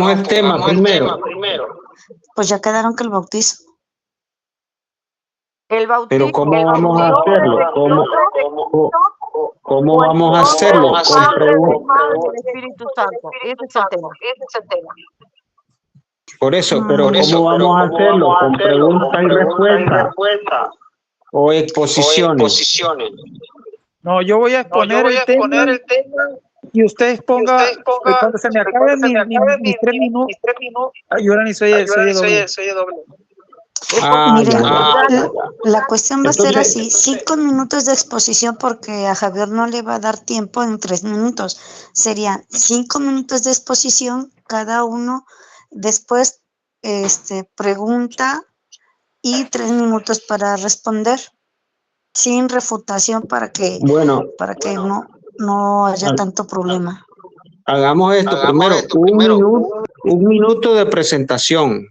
pongamos el tema primero. Pues ya quedaron que el bautizo. El bautismo. Pero ¿cómo vamos a hacerlo? ¿Cómo vamos a hacerlo? Del Espíritu Santo. Ese es el tema. Por eso, pero ¿cómo vamos a hacerlo? ¿Con preguntas y respuestas? ¿O exposiciones? No, yo voy a exponer el tema y ustedes pongan, cuando se me acaben mis 3 minutos, ayudan y soy doble. Miren, ya. la cuestión va a ser Entonces, así, 5 minutos de exposición porque a Javier no le va a dar tiempo en 3 minutos. Serían 5 minutos de exposición, cada uno después pregunta y 3 minutos para responder, sin refutación para que no haya tanto problema. Hagamos esto primero, un minuto de presentación.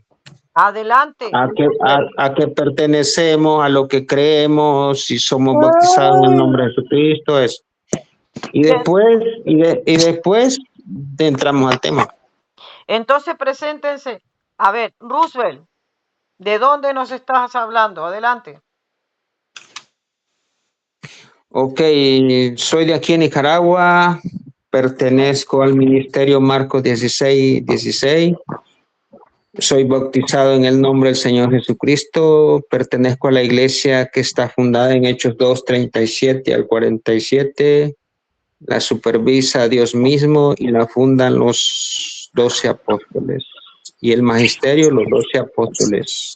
Adelante. A qué pertenecemos, a lo que creemos, si somos bautizados en el nombre de Jesucristo, eso. Y después entramos al tema. Entonces, preséntense. A ver, Roosevelt, ¿de dónde nos estás hablando? Adelante. Ok, soy de aquí en Nicaragua, pertenezco al ministerio Marcos 16:16. Soy bautizado en el nombre del Señor Jesucristo, pertenezco a la iglesia que está fundada en Hechos 2:37 al 47, la supervisa Dios mismo y la fundan los 12 apóstoles y el magisterio los 12 apóstoles.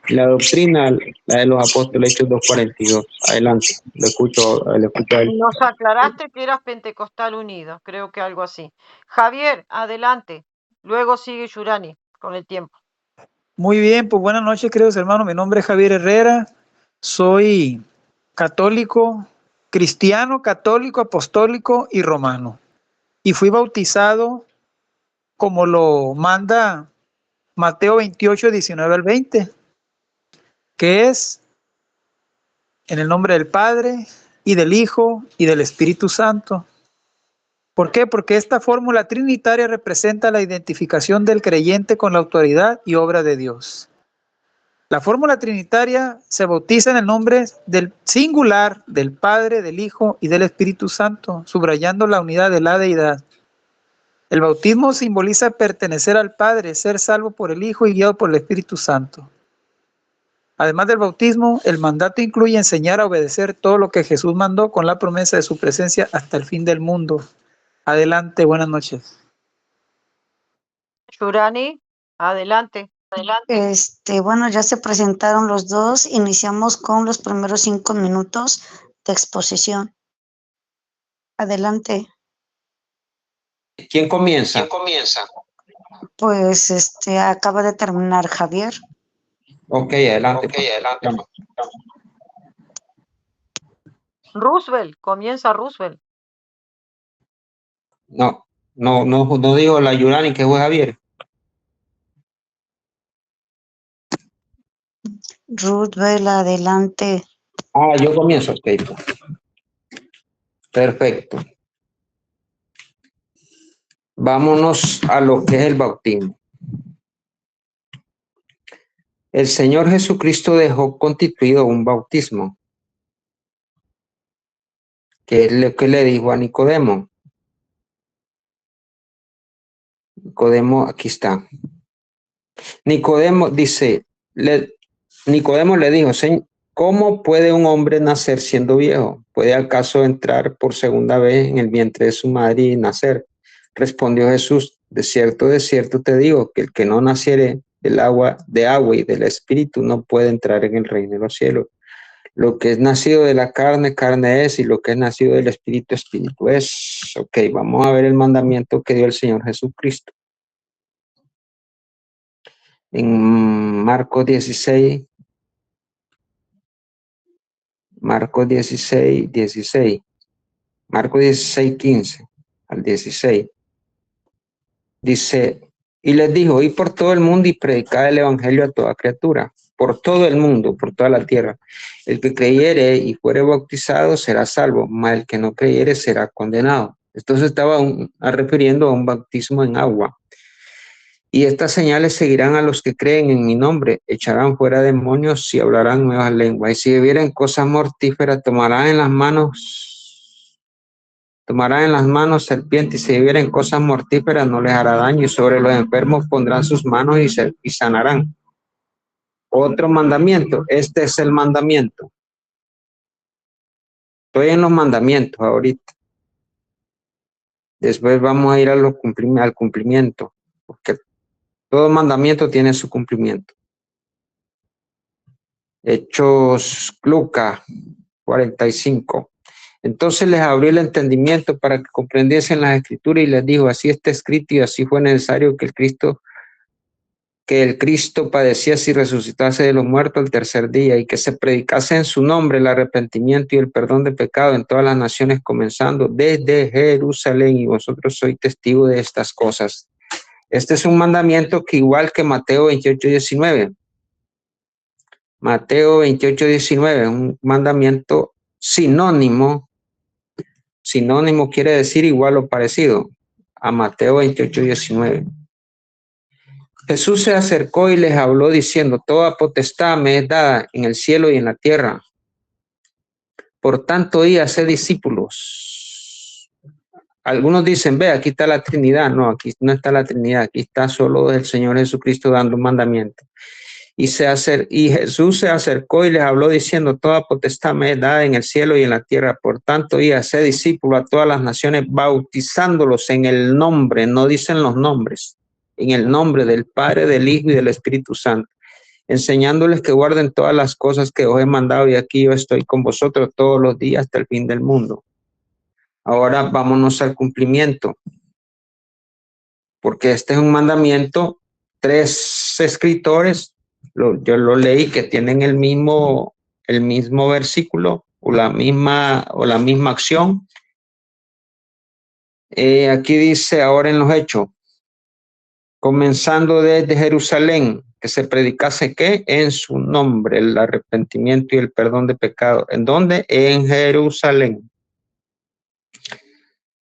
La doctrina, la de los apóstoles, Hechos 2:42. Adelante, lo escucho a él. Nos aclaraste que eras Pentecostal Unido, creo que algo así. Javier, adelante. Luego sigue Yurani con el tiempo. Muy bien, pues buenas noches, queridos hermanos. Mi nombre es Javier Herrera. Soy católico, cristiano, católico, apostólico y romano. Y fui bautizado como lo manda Mateo 28, 19 al 20, que es en el nombre del Padre y del Hijo y del Espíritu Santo. ¿Por qué? Porque esta fórmula trinitaria representa la identificación del creyente con la autoridad y obra de Dios. La fórmula trinitaria se bautiza en el nombre del singular del Padre, del Hijo y del Espíritu Santo, subrayando la unidad de la deidad. El bautismo simboliza pertenecer al Padre, ser salvo por el Hijo y guiado por el Espíritu Santo. Además del bautismo, el mandato incluye enseñar a obedecer todo lo que Jesús mandó con la promesa de su presencia hasta el fin del mundo. Adelante, buenas noches. Yurani, adelante. Bueno, ya se presentaron los dos. Iniciamos con los primeros 5 minutos de exposición. Adelante. ¿Quién comienza? Pues acaba de terminar Javier. Ok, adelante. Roosevelt, comienza Roosevelt. No digo la Yurani que fue Javier. Roosevelt, adelante. Yo comienzo, ok. Perfecto. Vámonos a lo que es el bautismo. El Señor Jesucristo dejó constituido un bautismo, que es lo que le dijo a Nicodemo. Nicodemo, aquí está. Nicodemo le dijo, Señor, ¿cómo puede un hombre nacer siendo viejo? ¿Puede acaso entrar por segunda vez en el vientre de su madre y nacer? Respondió Jesús, de cierto te digo, que el que no naciere de agua y del espíritu no puede entrar en el reino de los cielos. Lo que es nacido de la carne, carne es, y lo que es nacido del espíritu, espíritu es. Ok, vamos a ver el mandamiento que dio el Señor Jesucristo. En Marcos 16, 15 al 16. Dice, y les dijo, id por todo el mundo y predicad el evangelio a toda criatura, por todo el mundo, por toda la tierra. El que creyere y fuere bautizado será salvo, mas el que no creyere será condenado. Esto se estaba refiriendo a un bautismo en agua. Y estas señales seguirán a los que creen en mi nombre, echarán fuera demonios y hablarán nuevas lenguas. Y si bebieren cosas mortíferas, tomarán en las manos serpientes, y si bebieren cosas mortíferas no les hará daño, y sobre los enfermos pondrán sus manos y sanarán. Otro mandamiento, este es el mandamiento. Estoy en los mandamientos ahorita. Después vamos a ir al cumplimiento, porque todo mandamiento tiene su cumplimiento. Hechos, Lucas 45. Entonces les abrió el entendimiento para que comprendiesen las escrituras y les dijo, así está escrito y así fue necesario que el Cristo padeciese y resucitase de los muertos el tercer día, y que se predicase en su nombre el arrepentimiento y el perdón de pecado en todas las naciones, comenzando desde Jerusalén, y vosotros sois testigos de estas cosas. Este es un mandamiento que igual que Mateo 28:19. Mateo 28:19, un mandamiento sinónimo. Sinónimo quiere decir igual o parecido a Mateo 28:19. Jesús se acercó y les habló diciendo, toda potestad me es dada en el cielo y en la tierra. Por tanto, id a hacer discípulos. Algunos dicen, ve, aquí está la Trinidad. No, aquí no está la Trinidad, aquí está solo el Señor Jesucristo dando un mandamiento. Y Jesús se acercó y les habló diciendo, toda potestad me es dada en el cielo y en la tierra. Por tanto, id a hacer discípulos a todas las naciones, bautizándolos en el nombre, no dicen los nombres, en el nombre del Padre, del Hijo y del Espíritu Santo, enseñándoles que guarden todas las cosas que os he mandado, y aquí yo estoy con vosotros todos los días hasta el fin del mundo. Ahora vámonos al cumplimiento, porque este es un mandamiento. 3 escritores, yo lo leí, que tienen el mismo versículo o la misma acción. Aquí dice ahora en los Hechos, comenzando desde Jerusalén, que se predicase ¿qué? En su nombre, el arrepentimiento y el perdón de pecado. ¿En dónde? En Jerusalén.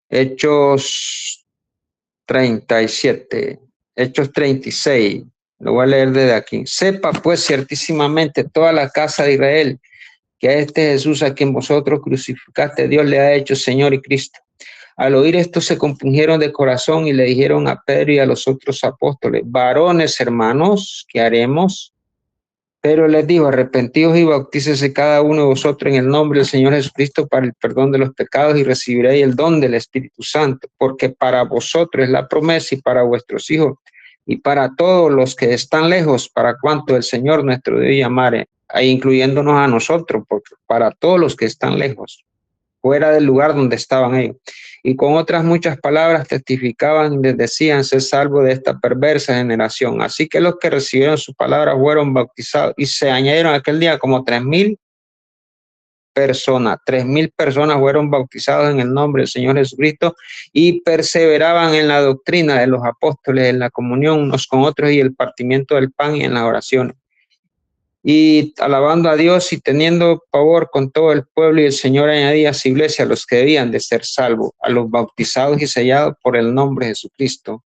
Hechos 37, Hechos 36, lo voy a leer desde aquí. Sepa pues ciertísimamente toda la casa de Israel que a este Jesús a quien vosotros crucificaste, Dios le ha hecho Señor y Cristo. Al oír esto se compungieron de corazón y le dijeron a Pedro y a los otros apóstoles, varones hermanos, ¿qué haremos? Pero les dijo, arrepentíos y bautícese cada uno de vosotros en el nombre del Señor Jesucristo para el perdón de los pecados, y recibiréis el don del Espíritu Santo, porque para vosotros es la promesa y para vuestros hijos y para todos los que están lejos, para cuanto el Señor nuestro Dios llamare, ahí incluyéndonos a nosotros, porque para todos los que están lejos, fuera del lugar donde estaban ellos. Y con otras muchas palabras testificaban y les decían, ser salvos de esta perversa generación. Así que los que recibieron su palabra fueron bautizados, y se añadieron aquel día como 3,000 personas. 3,000 personas fueron bautizados en el nombre del Señor Jesucristo, y perseveraban en la doctrina de los apóstoles, en la comunión unos con otros, y el partimiento del pan, y en las oraciones. Y alabando a Dios y teniendo pavor con todo el pueblo, y el Señor añadía a su iglesia a los que debían de ser salvos, a los bautizados y sellados por el nombre de Jesucristo.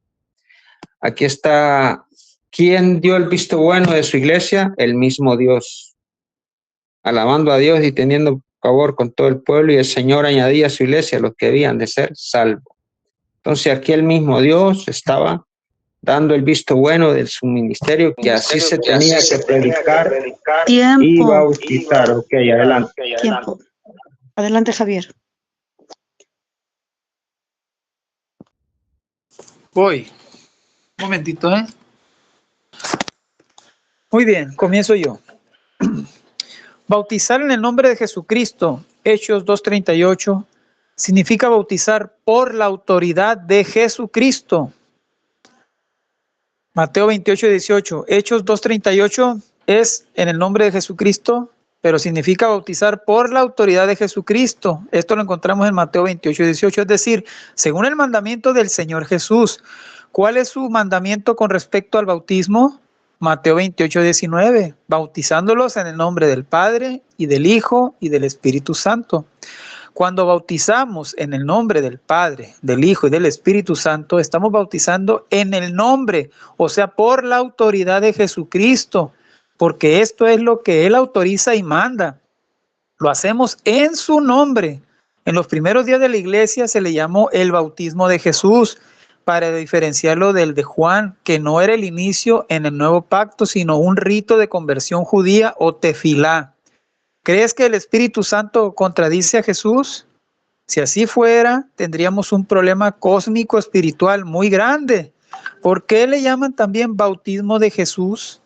Aquí está, ¿quién dio el visto bueno de su iglesia? El mismo Dios. Alabando a Dios y teniendo pavor con todo el pueblo, y el Señor añadía a su iglesia a los que debían de ser salvos. Entonces aquí el mismo Dios estaba dando el visto bueno de su ministerio, que así se tenía que predicar y bautizar. Ok, adelante. Tiempo. Adelante, Javier. Voy. Un momentito, ¿eh? Muy bien, comienzo yo. Bautizar en el nombre de Jesucristo, Hechos 2:38, significa bautizar por la autoridad de Jesucristo. Mateo 28:18, Hechos 2:38 es en el nombre de Jesucristo, pero significa bautizar por la autoridad de Jesucristo. Esto lo encontramos en Mateo 28:18, es decir, según el mandamiento del Señor Jesús. ¿Cuál es su mandamiento con respecto al bautismo? Mateo 28:19, bautizándolos en el nombre del Padre y del Hijo y del Espíritu Santo. Cuando bautizamos en el nombre del Padre, del Hijo y del Espíritu Santo, estamos bautizando en el nombre, o sea, por la autoridad de Jesucristo, porque esto es lo que Él autoriza y manda. Lo hacemos en su nombre. En los primeros días de la iglesia se le llamó el bautismo de Jesús, para diferenciarlo del de Juan, que no era el inicio en el nuevo pacto, sino un rito de conversión judía o tefilá. ¿Crees que el Espíritu Santo contradice a Jesús? Si así fuera, tendríamos un problema cósmico espiritual muy grande. ¿Por qué le llaman también bautismo de Jesús?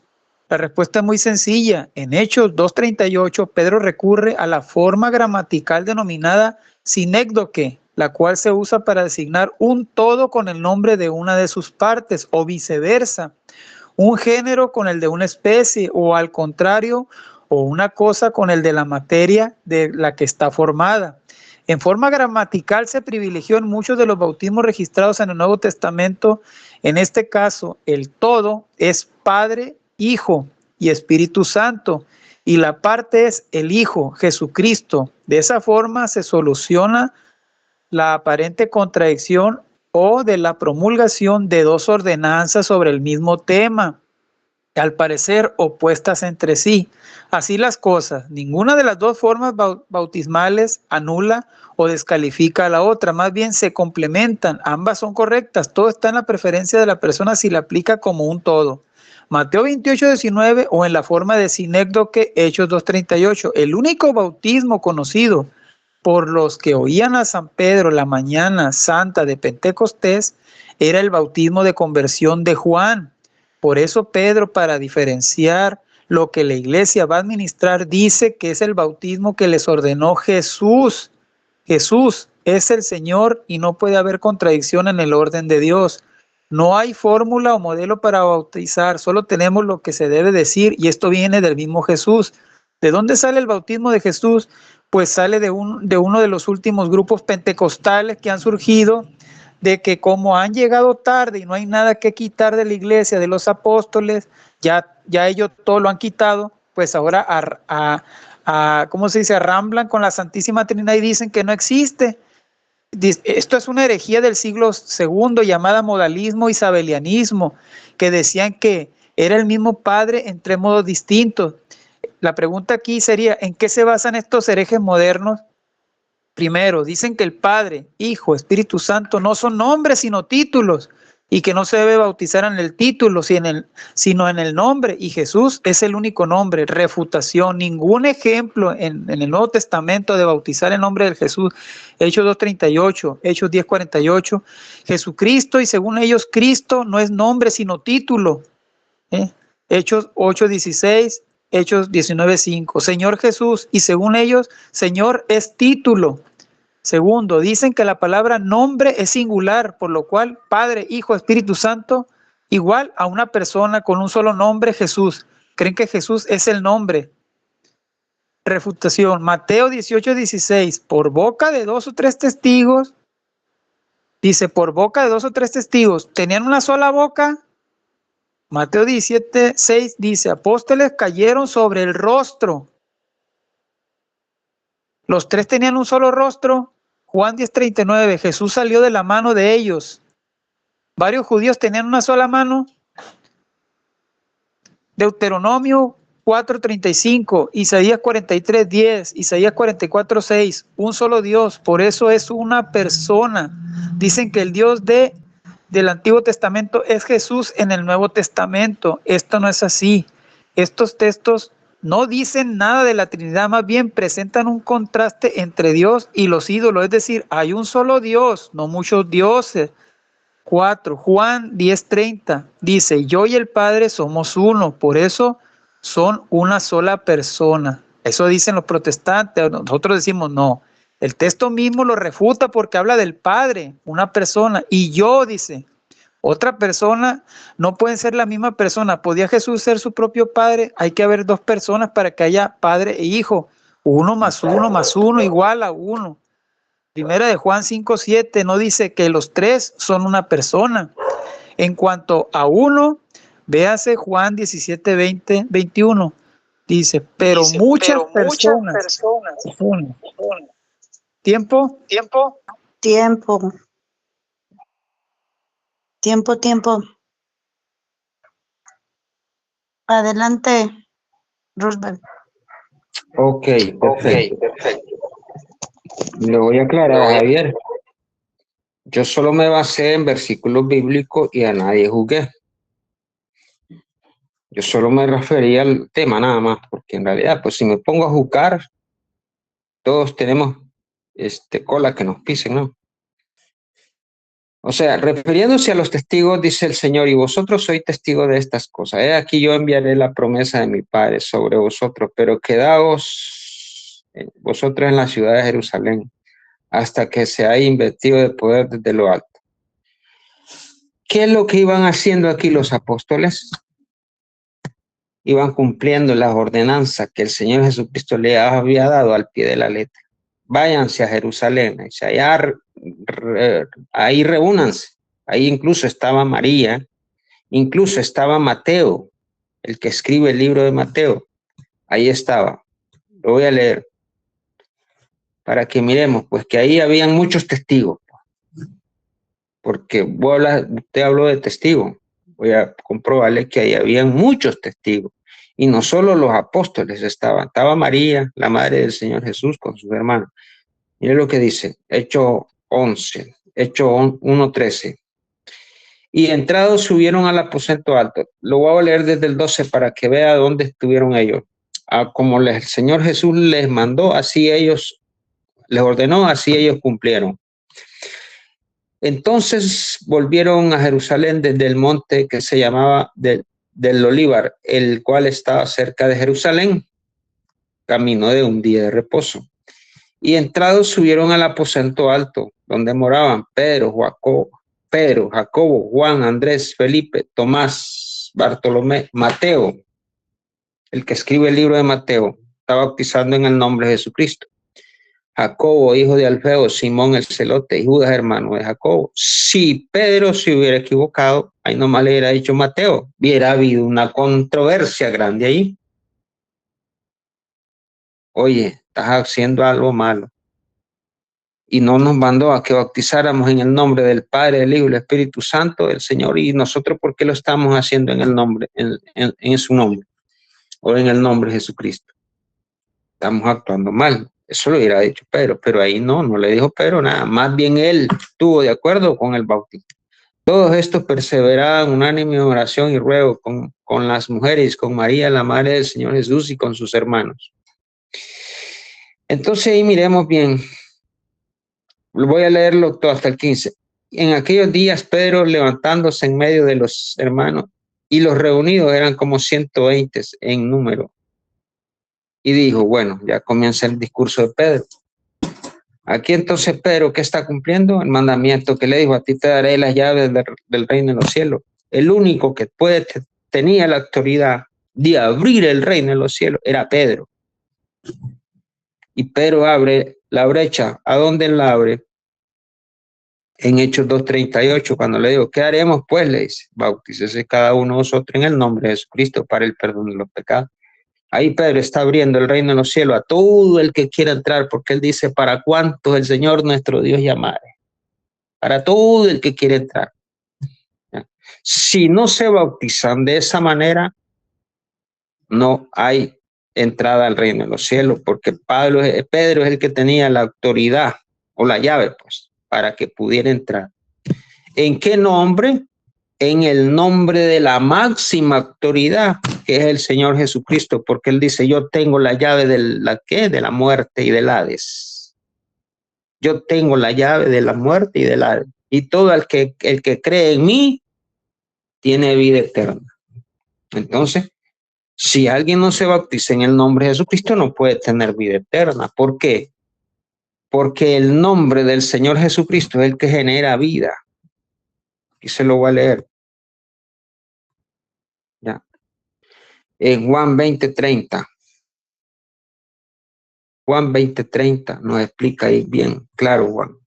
La respuesta es muy sencilla. En Hechos 2:38, Pedro recurre a la forma gramatical denominada sinécdoque, la cual se usa para designar un todo con el nombre de una de sus partes, o viceversa, un género con el de una especie, o al contrario, o una cosa con el de la materia de la que está formada. En forma gramatical se privilegió en muchos de los bautismos registrados en el Nuevo Testamento. En este caso, el todo es Padre, Hijo y Espíritu Santo, y la parte es el Hijo, Jesucristo. De esa forma se soluciona la aparente contradicción o de la promulgación de dos ordenanzas sobre el mismo tema, al parecer opuestas entre sí. Así las cosas, ninguna de las dos formas bautismales anula o descalifica a la otra, más bien se complementan, ambas son correctas, todo está en la preferencia de la persona si la aplica como un todo. Mateo 28:19 o en la forma de sinécdoque, Hechos 2:38, el único bautismo conocido por los que oían a San Pedro la mañana santa de Pentecostés era el bautismo de conversión de Juan. Por eso Pedro, para diferenciar lo que la iglesia va a administrar, dice que es el bautismo que les ordenó Jesús. Jesús es el Señor y no puede haber contradicción en el orden de Dios. No hay fórmula o modelo para bautizar, solo tenemos lo que se debe decir y esto viene del mismo Jesús. ¿De dónde sale el bautismo de Jesús? Pues sale de uno de los últimos grupos pentecostales que han surgido, de que como han llegado tarde y no hay nada que quitar de la iglesia, de los apóstoles, ya ellos todo lo han quitado, pues ahora ¿cómo se dice? Arramblan con la Santísima Trinidad y dicen que no existe. Esto es una herejía del siglo II llamada modalismo isabelianismo, que decían que era el mismo Padre en tres modos distintos. La pregunta aquí sería, ¿en qué se basan estos herejes modernos? Primero, dicen que el Padre, Hijo, Espíritu Santo no son nombres sino títulos y que no se debe bautizar en el título sino en el nombre, y Jesús es el único nombre. Refutación, ningún ejemplo en el Nuevo Testamento de bautizar el nombre de Jesús. Hechos 2:38, Hechos 10:48, Jesucristo, y según ellos Cristo no es nombre sino título. Hechos 8:16, Hechos 19:5, Señor Jesús, y según ellos Señor es título. Segundo, dicen que la palabra nombre es singular, por lo cual Padre, Hijo, Espíritu Santo, igual a una persona con un solo nombre, Jesús. Creen que Jesús es el nombre. Refutación, Mateo 18:16, por boca de dos o tres testigos, dice, por boca de dos o tres testigos, ¿tenían una sola boca? Mateo 17:6 dice, apóstoles cayeron sobre el rostro. Los tres tenían un solo rostro. Juan 10:39, Jesús salió de la mano de ellos. Varios judíos tenían una sola mano. Deuteronomio 4:35, Isaías 43:10, Isaías 44:6, un solo Dios, por eso es una persona. Dicen que el Dios del Antiguo Testamento es Jesús en el Nuevo Testamento. Esto no es así. Estos textos no dicen nada de la Trinidad, más bien presentan un contraste entre Dios y los ídolos, es decir, hay un solo Dios, no muchos dioses. 4. Juan 10:30 dice, yo y el Padre somos uno, por eso son una sola persona. Eso dicen los protestantes, nosotros decimos no. El texto mismo lo refuta porque habla del Padre, una persona, y yo, dice, otra persona. No pueden ser la misma persona. ¿Podía Jesús ser su propio Padre? Hay que haber dos personas para que haya Padre e Hijo. 1 más 1 más 1 igual a 1. Primera de Juan 5:7 no dice que los tres son una persona. En cuanto a uno, véase Juan 17:20-21. Dice, pero muchas personas. Tiempo. Tiempo. Adelante, Roosevelt. Ok, perfecto. Le voy a aclarar a Javier. Yo solo me basé en versículos bíblicos y a nadie juzgué. Yo solo me refería al tema nada más, porque en realidad, pues si me pongo a juzgar, todos tenemos cola que nos pisen, ¿no? O sea, refiriéndose a los testigos, dice el Señor, y vosotros sois testigos de estas cosas. Aquí yo enviaré la promesa de mi Padre sobre vosotros, pero quedaos vosotros en la ciudad de Jerusalén hasta que seáis investido de poder desde lo alto. ¿Qué es lo que iban haciendo aquí los apóstoles? Iban cumpliendo las ordenanzas que el Señor Jesucristo le había dado al pie de la letra. Váyanse a Jerusalén, ahí reúnanse. Ahí incluso estaba María, incluso estaba Mateo, el que escribe el libro de Mateo. Ahí estaba. Lo voy a leer para que miremos, pues que ahí habían muchos testigos. Porque usted habló de testigos. Voy a comprobarle que ahí habían muchos testigos. Y no solo los apóstoles estaban. Estaba María, la madre del Señor Jesús, con sus hermanos. Mire lo que dice, Hechos 11, Hechos 1:13. Y entrados subieron al aposento alto. Lo voy a leer desde el 12 para que vea dónde estuvieron ellos. Como el Señor Jesús les mandó, así ellos, les ordenó, así ellos cumplieron. Entonces volvieron a Jerusalén desde el monte que se llamaba del Olivar, el cual estaba cerca de Jerusalén, camino de un día de reposo. Y entrados subieron al aposento alto, donde moraban Pedro, Jacobo, Juan, Andrés, Felipe, Tomás, Bartolomé, Mateo, el que escribe el libro de Mateo, está bautizando en el nombre de Jesucristo. Jacobo, hijo de Alfeo, Simón el celote y Judas, hermano de Jacobo. Si Pedro se hubiera equivocado, ahí nomás le hubiera dicho Mateo, hubiera habido una controversia grande ahí. Oye, estás haciendo algo malo. Y no nos mandó a que bautizáramos en el nombre del Padre, del Hijo y del Espíritu Santo, del Señor. Y nosotros, ¿por qué lo estamos haciendo en el nombre, en su nombre? O en el nombre de Jesucristo. Estamos actuando mal. Eso lo hubiera dicho Pedro, pero ahí no le dijo Pedro nada. Más bien él estuvo de acuerdo con el bautismo. Todos estos perseveraban unánime en oración y ruego con las mujeres, con María, la madre del Señor Jesús, y con sus hermanos. Entonces ahí miremos bien. Voy a leerlo todo hasta el 15. En aquellos días Pedro, levantándose en medio de los hermanos, y los reunidos eran como 120 en número, y dijo, bueno, ya comienza el discurso de Pedro. Aquí entonces Pedro, ¿qué está cumpliendo? El mandamiento que le dijo, a ti te daré las llaves del reino de los cielos. El único que tenía la autoridad de abrir el reino de los cielos era Pedro. Y Pedro abre la brecha. ¿A dónde la abre? En Hechos 2:38, cuando le digo, ¿qué haremos? Pues le dice, bautícese cada uno de vosotros en el nombre de Jesucristo para el perdón de los pecados. Ahí Pedro está abriendo el reino de los cielos a todo el que quiera entrar, porque él dice, ¿para cuántos el Señor nuestro Dios llamare? Para todo el que quiere entrar. ¿Ya? Si no se bautizan de esa manera, no hay entrada al reino de los cielos, porque Pedro es el que tenía la autoridad o la llave, pues, para que pudiera entrar. ¿En qué nombre? En el nombre de la máxima autoridad, que es el Señor Jesucristo, porque él dice, yo tengo la llave de la muerte y del Hades. Yo tengo la llave de la muerte y del Hades. Y todo el que cree en mí tiene vida eterna. Entonces, si alguien no se bautiza en el nombre de Jesucristo, no puede tener vida eterna. ¿Por qué? Porque el nombre del Señor Jesucristo es el que genera vida. Aquí se lo voy a leer. Ya. En Juan 20:30. Juan 20:30 nos explica ahí bien claro, Juan.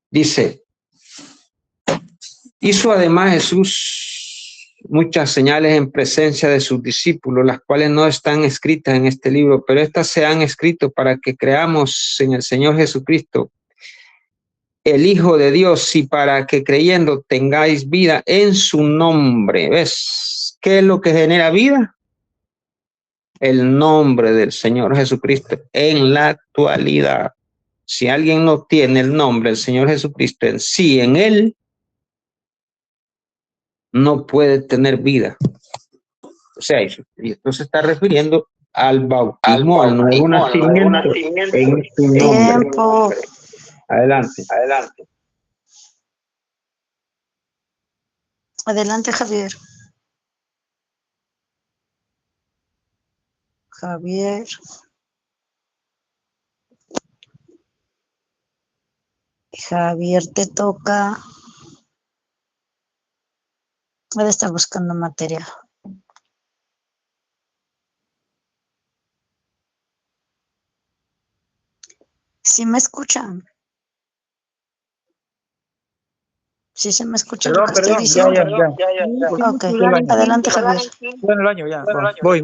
Dice, hizo además Jesús muchas señales en presencia de sus discípulos, las cuales no están escritas en este libro, pero estas se han escrito para que creamos en el Señor Jesucristo, el Hijo de Dios, y para que creyendo tengáis vida en su nombre. ¿Ves qué es lo que genera vida? El nombre del Señor Jesucristo en la actualidad. Si alguien no tiene el nombre del Señor Jesucristo en sí, en él, no puede tener vida. O sea, y esto se está refiriendo al bautismo, al nuevo nacimiento en su nombre. Tiempo. Adelante. Adelante, Javier. Javier. Javier, te toca. Debe estar buscando material. ¿Sí me escuchan? ¿Sí se me escucha lo que estoy diciendo? Ya. Ok, adelante, Javier. Bueno, el año ya. Voy.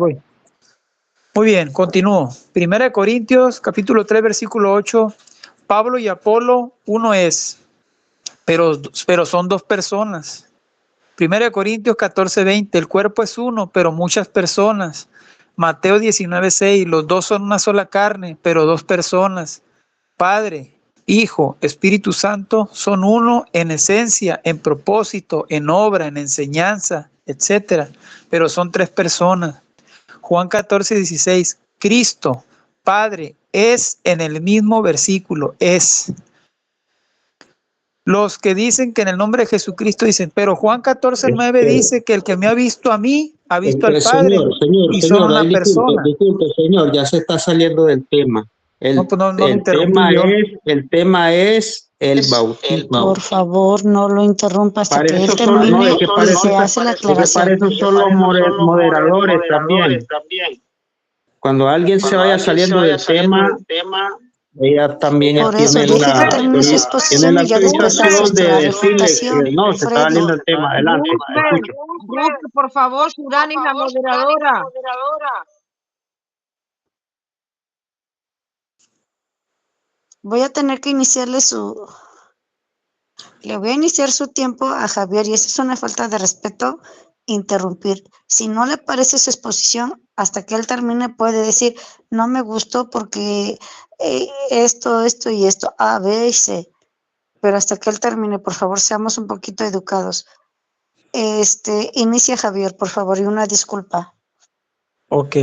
Muy bien, continúo. 1 Corintios, capítulo 3, versículo 8. Pablo y Apolo, uno es, pero son dos personas. 1 Corintios 14, 20. El cuerpo es uno, pero muchas personas. Mateo 19, 6. Los dos son una sola carne, pero dos personas. Padre, Hijo, Espíritu Santo son uno en esencia, en propósito, en obra, en enseñanza, etcétera, pero son tres personas. Juan 14, 16. Cristo, Padre, es en el mismo versículo, es. Los que dicen que en el nombre de Jesucristo dicen, pero Juan 14, 9 dice que el que me ha visto a mí, ha visto al Padre, y son una persona. Disculpe, señor, ya se está saliendo del tema. El tema es el bautismo. Por favor, no lo interrumpa hasta Para que eso él termine y se hace la aclaración. Para eso son los moderadores también. Cuando alguien se vaya saliendo del tema, ella también Por eso, tiene deje que termine su exposición y ya después hace de la decirle refutación. que no, se está Freddy, saliendo el tema. Adelante. Ruth, por favor, Shurani, la moderadora. voy a tener que iniciarle le voy a iniciar su tiempo a Javier y eso es una falta de respeto, interrumpir. Si no le parece su exposición, hasta que él termine puede decir, no me gustó porque esto y esto, A, B y C. Pero hasta que él termine, por favor, seamos un poquito educados. Inicia Javier, por favor, y una disculpa. Ok.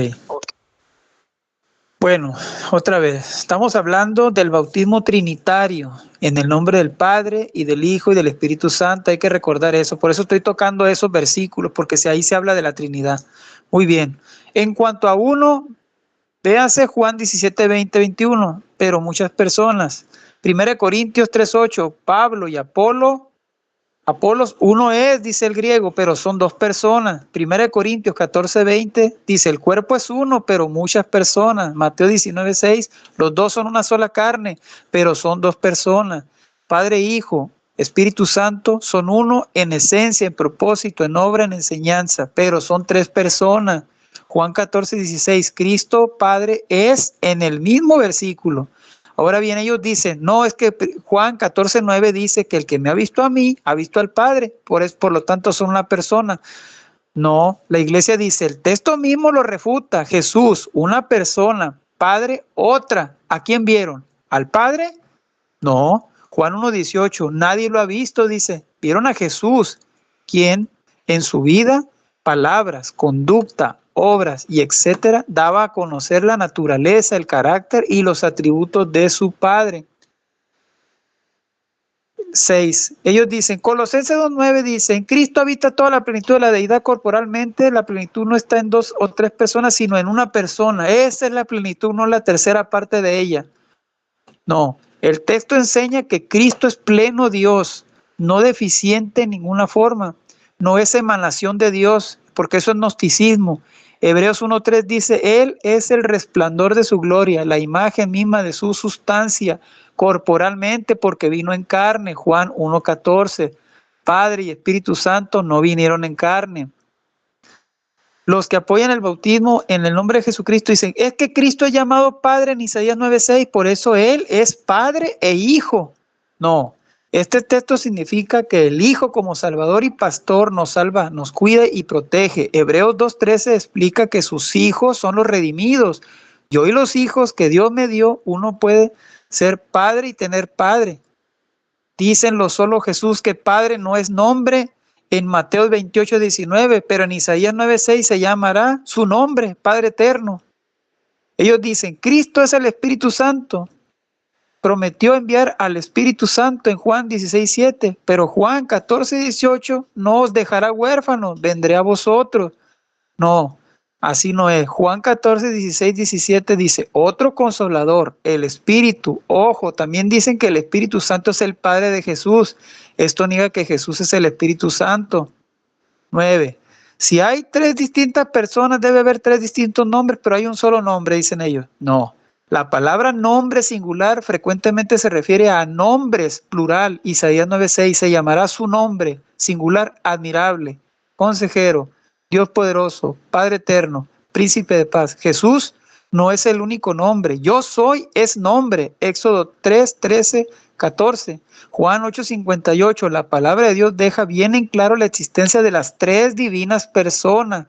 Bueno, otra vez, estamos hablando del bautismo trinitario en el nombre del Padre y del Hijo y del Espíritu Santo. Hay que recordar eso, por eso estoy tocando esos versículos, porque ahí se habla de la Trinidad. Muy bien. En cuanto a uno, véase Juan 17, 20, 21, pero muchas personas. 1 Corintios 3, 8, Pablo y Apolos, uno es, dice el griego, pero son dos personas. 1 Corintios 14, 20 dice, el cuerpo es uno, pero muchas personas. Mateo 19, 6, los dos son una sola carne, pero son dos personas. Padre, Hijo, Espíritu Santo son uno en esencia, en propósito, en obra, en enseñanza, pero son tres personas. Juan 14, 16, Cristo, Padre, es en el mismo versículo. Ahora bien, ellos dicen, no, es que Juan 14, 9 dice que el que me ha visto a mí, ha visto al Padre, por lo tanto son una persona. No, la iglesia dice, el texto mismo lo refuta, Jesús, una persona, Padre, otra. ¿A quién vieron? ¿Al Padre? No, Juan 1, 18, nadie lo ha visto, dice, vieron a Jesús, quien en su vida, palabras, conducta, obras y etcétera, daba a conocer la naturaleza, el carácter y los atributos de su Padre. 6. Ellos dicen, Colosenses 2:9 dicen, Cristo habita toda la plenitud de la deidad corporalmente, la plenitud no está en dos o tres personas, sino en una persona. Esa es la plenitud, no la tercera parte de ella. No, el texto enseña que Cristo es pleno Dios, no deficiente en ninguna forma, no es emanación de Dios, porque eso es gnosticismo. Hebreos 1:3 dice, Él es el resplandor de su gloria, la imagen misma de su sustancia, corporalmente porque vino en carne. Juan 1:14, Padre y Espíritu Santo no vinieron en carne. Los que apoyan el bautismo en el nombre de Jesucristo dicen, es que Cristo es llamado Padre en Isaías 9:6, por eso Él es Padre e Hijo. No, este texto significa que el Hijo como Salvador y Pastor nos salva, nos cuida y protege. Hebreos 2:13 explica que sus hijos son los redimidos. Yo y los hijos que Dios me dio, uno puede ser padre y tener padre. Dícenlo solo Jesús que Padre no es nombre en Mateo 28:19, pero en Isaías 9:6 se llamará su nombre, Padre Eterno. Ellos dicen, Cristo es el Espíritu Santo. Prometió enviar al Espíritu Santo en Juan 16:7, pero Juan 14:18 no os dejará huérfanos, vendré a vosotros. No, así no es. Juan 14:16-17 dice, otro consolador, el Espíritu. Ojo, también dicen que el Espíritu Santo es el Padre de Jesús. Esto niega que Jesús es el Espíritu Santo. 9. Si hay 3 distintas personas, debe haber 3 distintos nombres, pero hay un solo nombre, dicen ellos. No. La palabra nombre singular frecuentemente se refiere a nombres plural. Isaías 9:6 se llamará su nombre singular admirable, consejero, Dios poderoso, Padre eterno, príncipe de paz. Jesús no es el único nombre. Yo soy es nombre. Éxodo 3:13-14. Juan 8:58. La palabra de Dios deja bien en claro la existencia de las 3 divinas personas.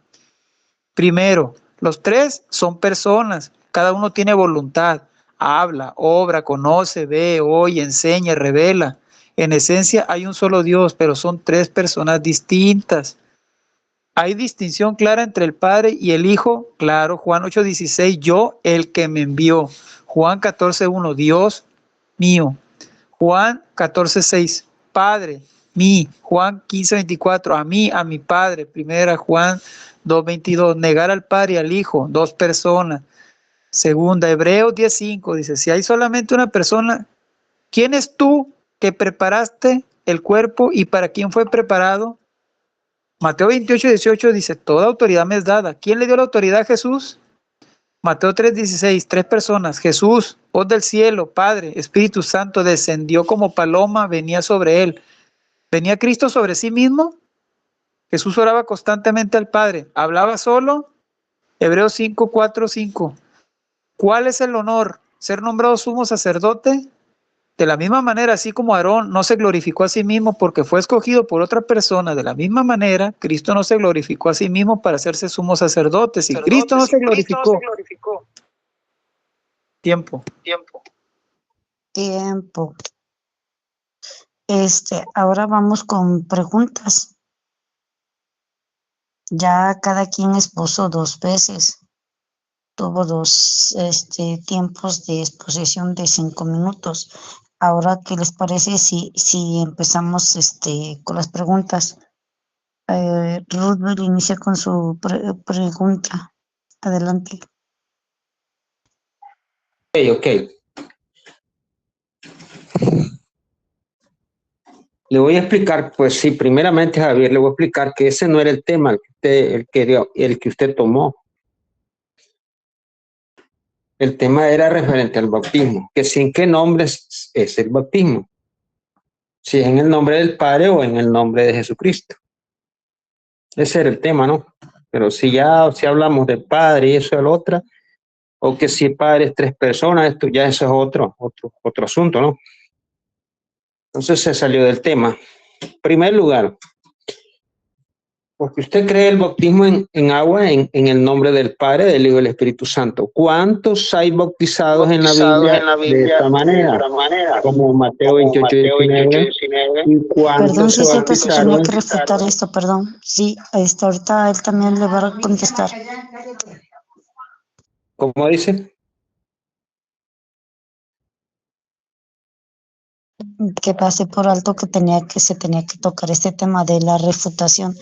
Primero, los 3 son personas. Cada uno tiene voluntad, habla, obra, conoce, ve, oye, enseña, revela. En esencia hay un solo Dios, pero son 3 personas distintas. ¿Hay distinción clara entre el Padre y el Hijo? Claro, Juan 8:16, yo el que me envió. Juan 14:1, Dios mío. Juan 14:6, Padre, mí. Juan 15:24, a mí, a mi Padre. Primera Juan 2:22, negar al Padre y al Hijo, 2 personas. Segunda, Hebreos 10:5 dice, si hay solamente una persona, ¿quién es tú que preparaste el cuerpo y para quién fue preparado? Mateo 28:18 dice, toda autoridad me es dada. ¿Quién le dio la autoridad a Jesús? Mateo 3:16, 3 personas. Jesús, voz del cielo, Padre, Espíritu Santo, descendió como paloma, venía sobre él. ¿Venía Cristo sobre sí mismo? Jesús oraba constantemente al Padre. ¿Hablaba solo? Hebreos 5:4-5. ¿Cuál es el honor? ¿Ser nombrado sumo sacerdote? De la misma manera, así como Aarón no se glorificó a sí mismo porque fue escogido por otra persona, de la misma manera, Cristo no se glorificó a sí mismo para hacerse sumo sacerdote. Si Cristo no se glorificó. Tiempo. Ahora vamos con preguntas. Ya cada quien expuso 2 veces. Tuvo 2 tiempos de exposición de 5 minutos. Ahora, ¿qué les parece si empezamos con las preguntas? Ruth inicia con su pregunta. Adelante. Ok. Le voy a explicar, pues sí, primeramente, Javier, le voy a explicar que ese no era el tema el que usted tomó. El tema era referente al bautismo, que si en qué nombre es el bautismo. Si es en el nombre del Padre o en el nombre de Jesucristo. Ese era el tema, ¿no? Pero si hablamos del Padre y eso es la otra, o que si el Padre es 3 personas, esto ya eso es otro asunto, ¿no? Entonces se salió del tema. En primer lugar, porque usted cree el bautismo en agua en el nombre del Padre, del Hijo y del Espíritu Santo. ¿Cuántos hay bautizados en la Biblia de esta manera? Como Mateo 28:19. ¿Y cuántos perdón, se si tenía bautizaron? que refutar esto, perdón. Sí, ahorita él también le va a contestar. ¿Cómo dice? Que pase por alto que se tenía que tocar este tema de la refutación.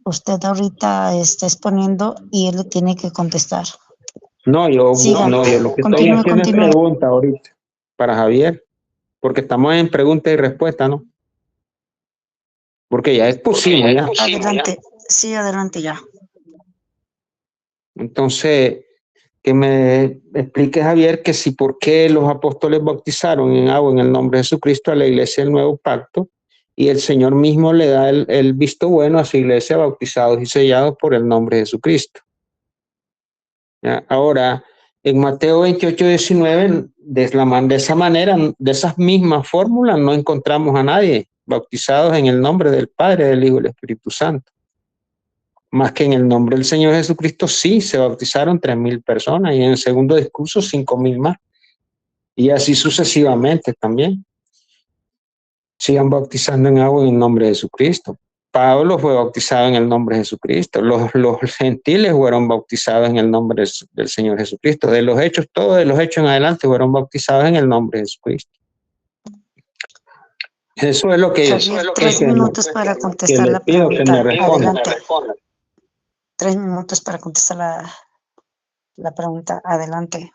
Usted ahorita está exponiendo y él le tiene que contestar. No, yo lo que estoy haciendo es pregunta ahorita para Javier, porque estamos en pregunta y respuesta, ¿no? Porque ya expusimos ya. Adelante, sí, adelante ya. Entonces, que me explique Javier que si por qué los apóstoles bautizaron en agua en el nombre de Jesucristo a la iglesia del nuevo pacto y el Señor mismo le da el visto bueno a su iglesia bautizados y sellados por el nombre de Jesucristo. ¿Ya? Ahora, en Mateo 28, 19, de esa manera, de esas mismas fórmulas, no encontramos a nadie bautizados en el nombre del Padre, del Hijo y del Espíritu Santo. Más que en el nombre del Señor Jesucristo, sí, se bautizaron 3,000 personas y en el segundo discurso 5,000 más. Y así sucesivamente también. Sigan bautizando en agua en el nombre de Jesucristo. Pablo fue bautizado en el nombre de Jesucristo. Los gentiles fueron bautizados en el nombre del Señor Jesucristo. De los hechos, todos de los hechos en adelante fueron bautizados en el nombre de Jesucristo. Eso es lo que Javier, 3 minutos para contestar la pregunta. Adelante. 3 minutos para contestar la pregunta. Adelante.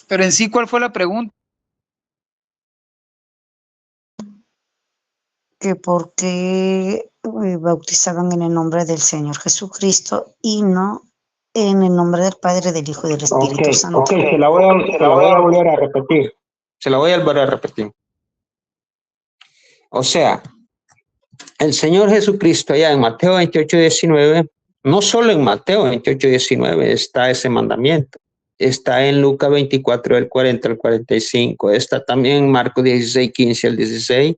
Pero en sí, ¿cuál fue la pregunta? Que por qué bautizaban en el nombre del Señor Jesucristo y no en el nombre del Padre, del Hijo y del Espíritu Santo. Ok, se la voy a volver a repetir. Se la voy a volver a repetir. O sea, el Señor Jesucristo allá en Mateo 28, 19, no solo en Mateo 28, 19 está ese mandamiento. Está en Lucas 24, del 40 al 45. Está también en Marcos 16, 15 al 16.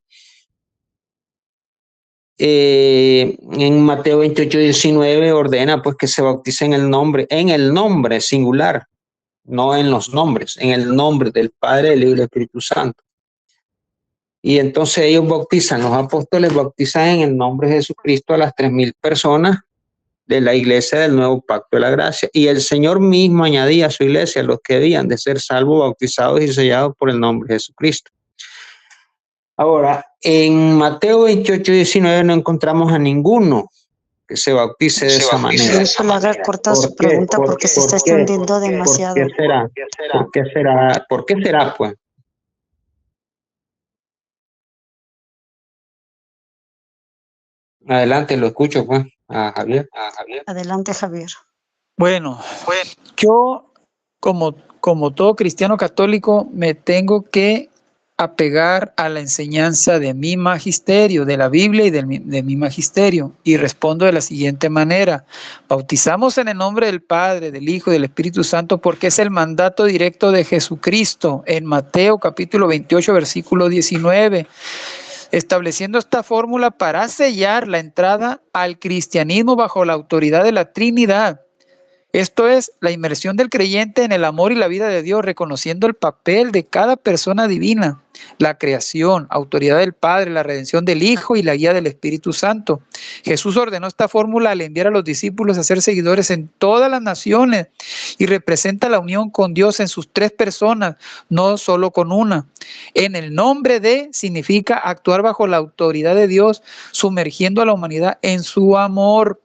En Mateo 28, 19 ordena pues que se bautice en el nombre singular, no en los nombres, en el nombre del Padre, del Hijo y del Espíritu Santo. Y entonces ellos bautizan, los apóstoles bautizan en el nombre de Jesucristo a las 3,000 personas de la iglesia del nuevo pacto de la gracia. Y el Señor mismo añadía a su iglesia los que debían de ser salvos, bautizados y sellados por el nombre de Jesucristo. Ahora, en Mateo 28, 19 no encontramos a ninguno que se bautice de esa manera. Por eso le haga corta su pregunta porque se está extendiendo demasiado. ¿Por qué será? ¿Por qué será? ¿Por qué será, pues? Adelante, lo escucho, pues, a Javier. Adelante, Javier. Bueno, yo como todo cristiano católico me tengo que apegar a la enseñanza de mi magisterio, de la Biblia y de mi magisterio, y respondo de la siguiente manera: bautizamos en el nombre del Padre, del Hijo y del Espíritu Santo porque es el mandato directo de Jesucristo en Mateo capítulo 28 versículo 19, estableciendo esta fórmula para sellar la entrada al cristianismo bajo la autoridad de la Trinidad. Esto es la inmersión del creyente en el amor y la vida de Dios, reconociendo el papel de cada persona divina, la creación, autoridad del Padre, la redención del Hijo y la guía del Espíritu Santo. Jesús ordenó esta fórmula al enviar a los discípulos a ser seguidores en todas las naciones y representa la unión con Dios en sus 3 personas, no solo con una. En el nombre de significa actuar bajo la autoridad de Dios, sumergiendo a la humanidad en su amor.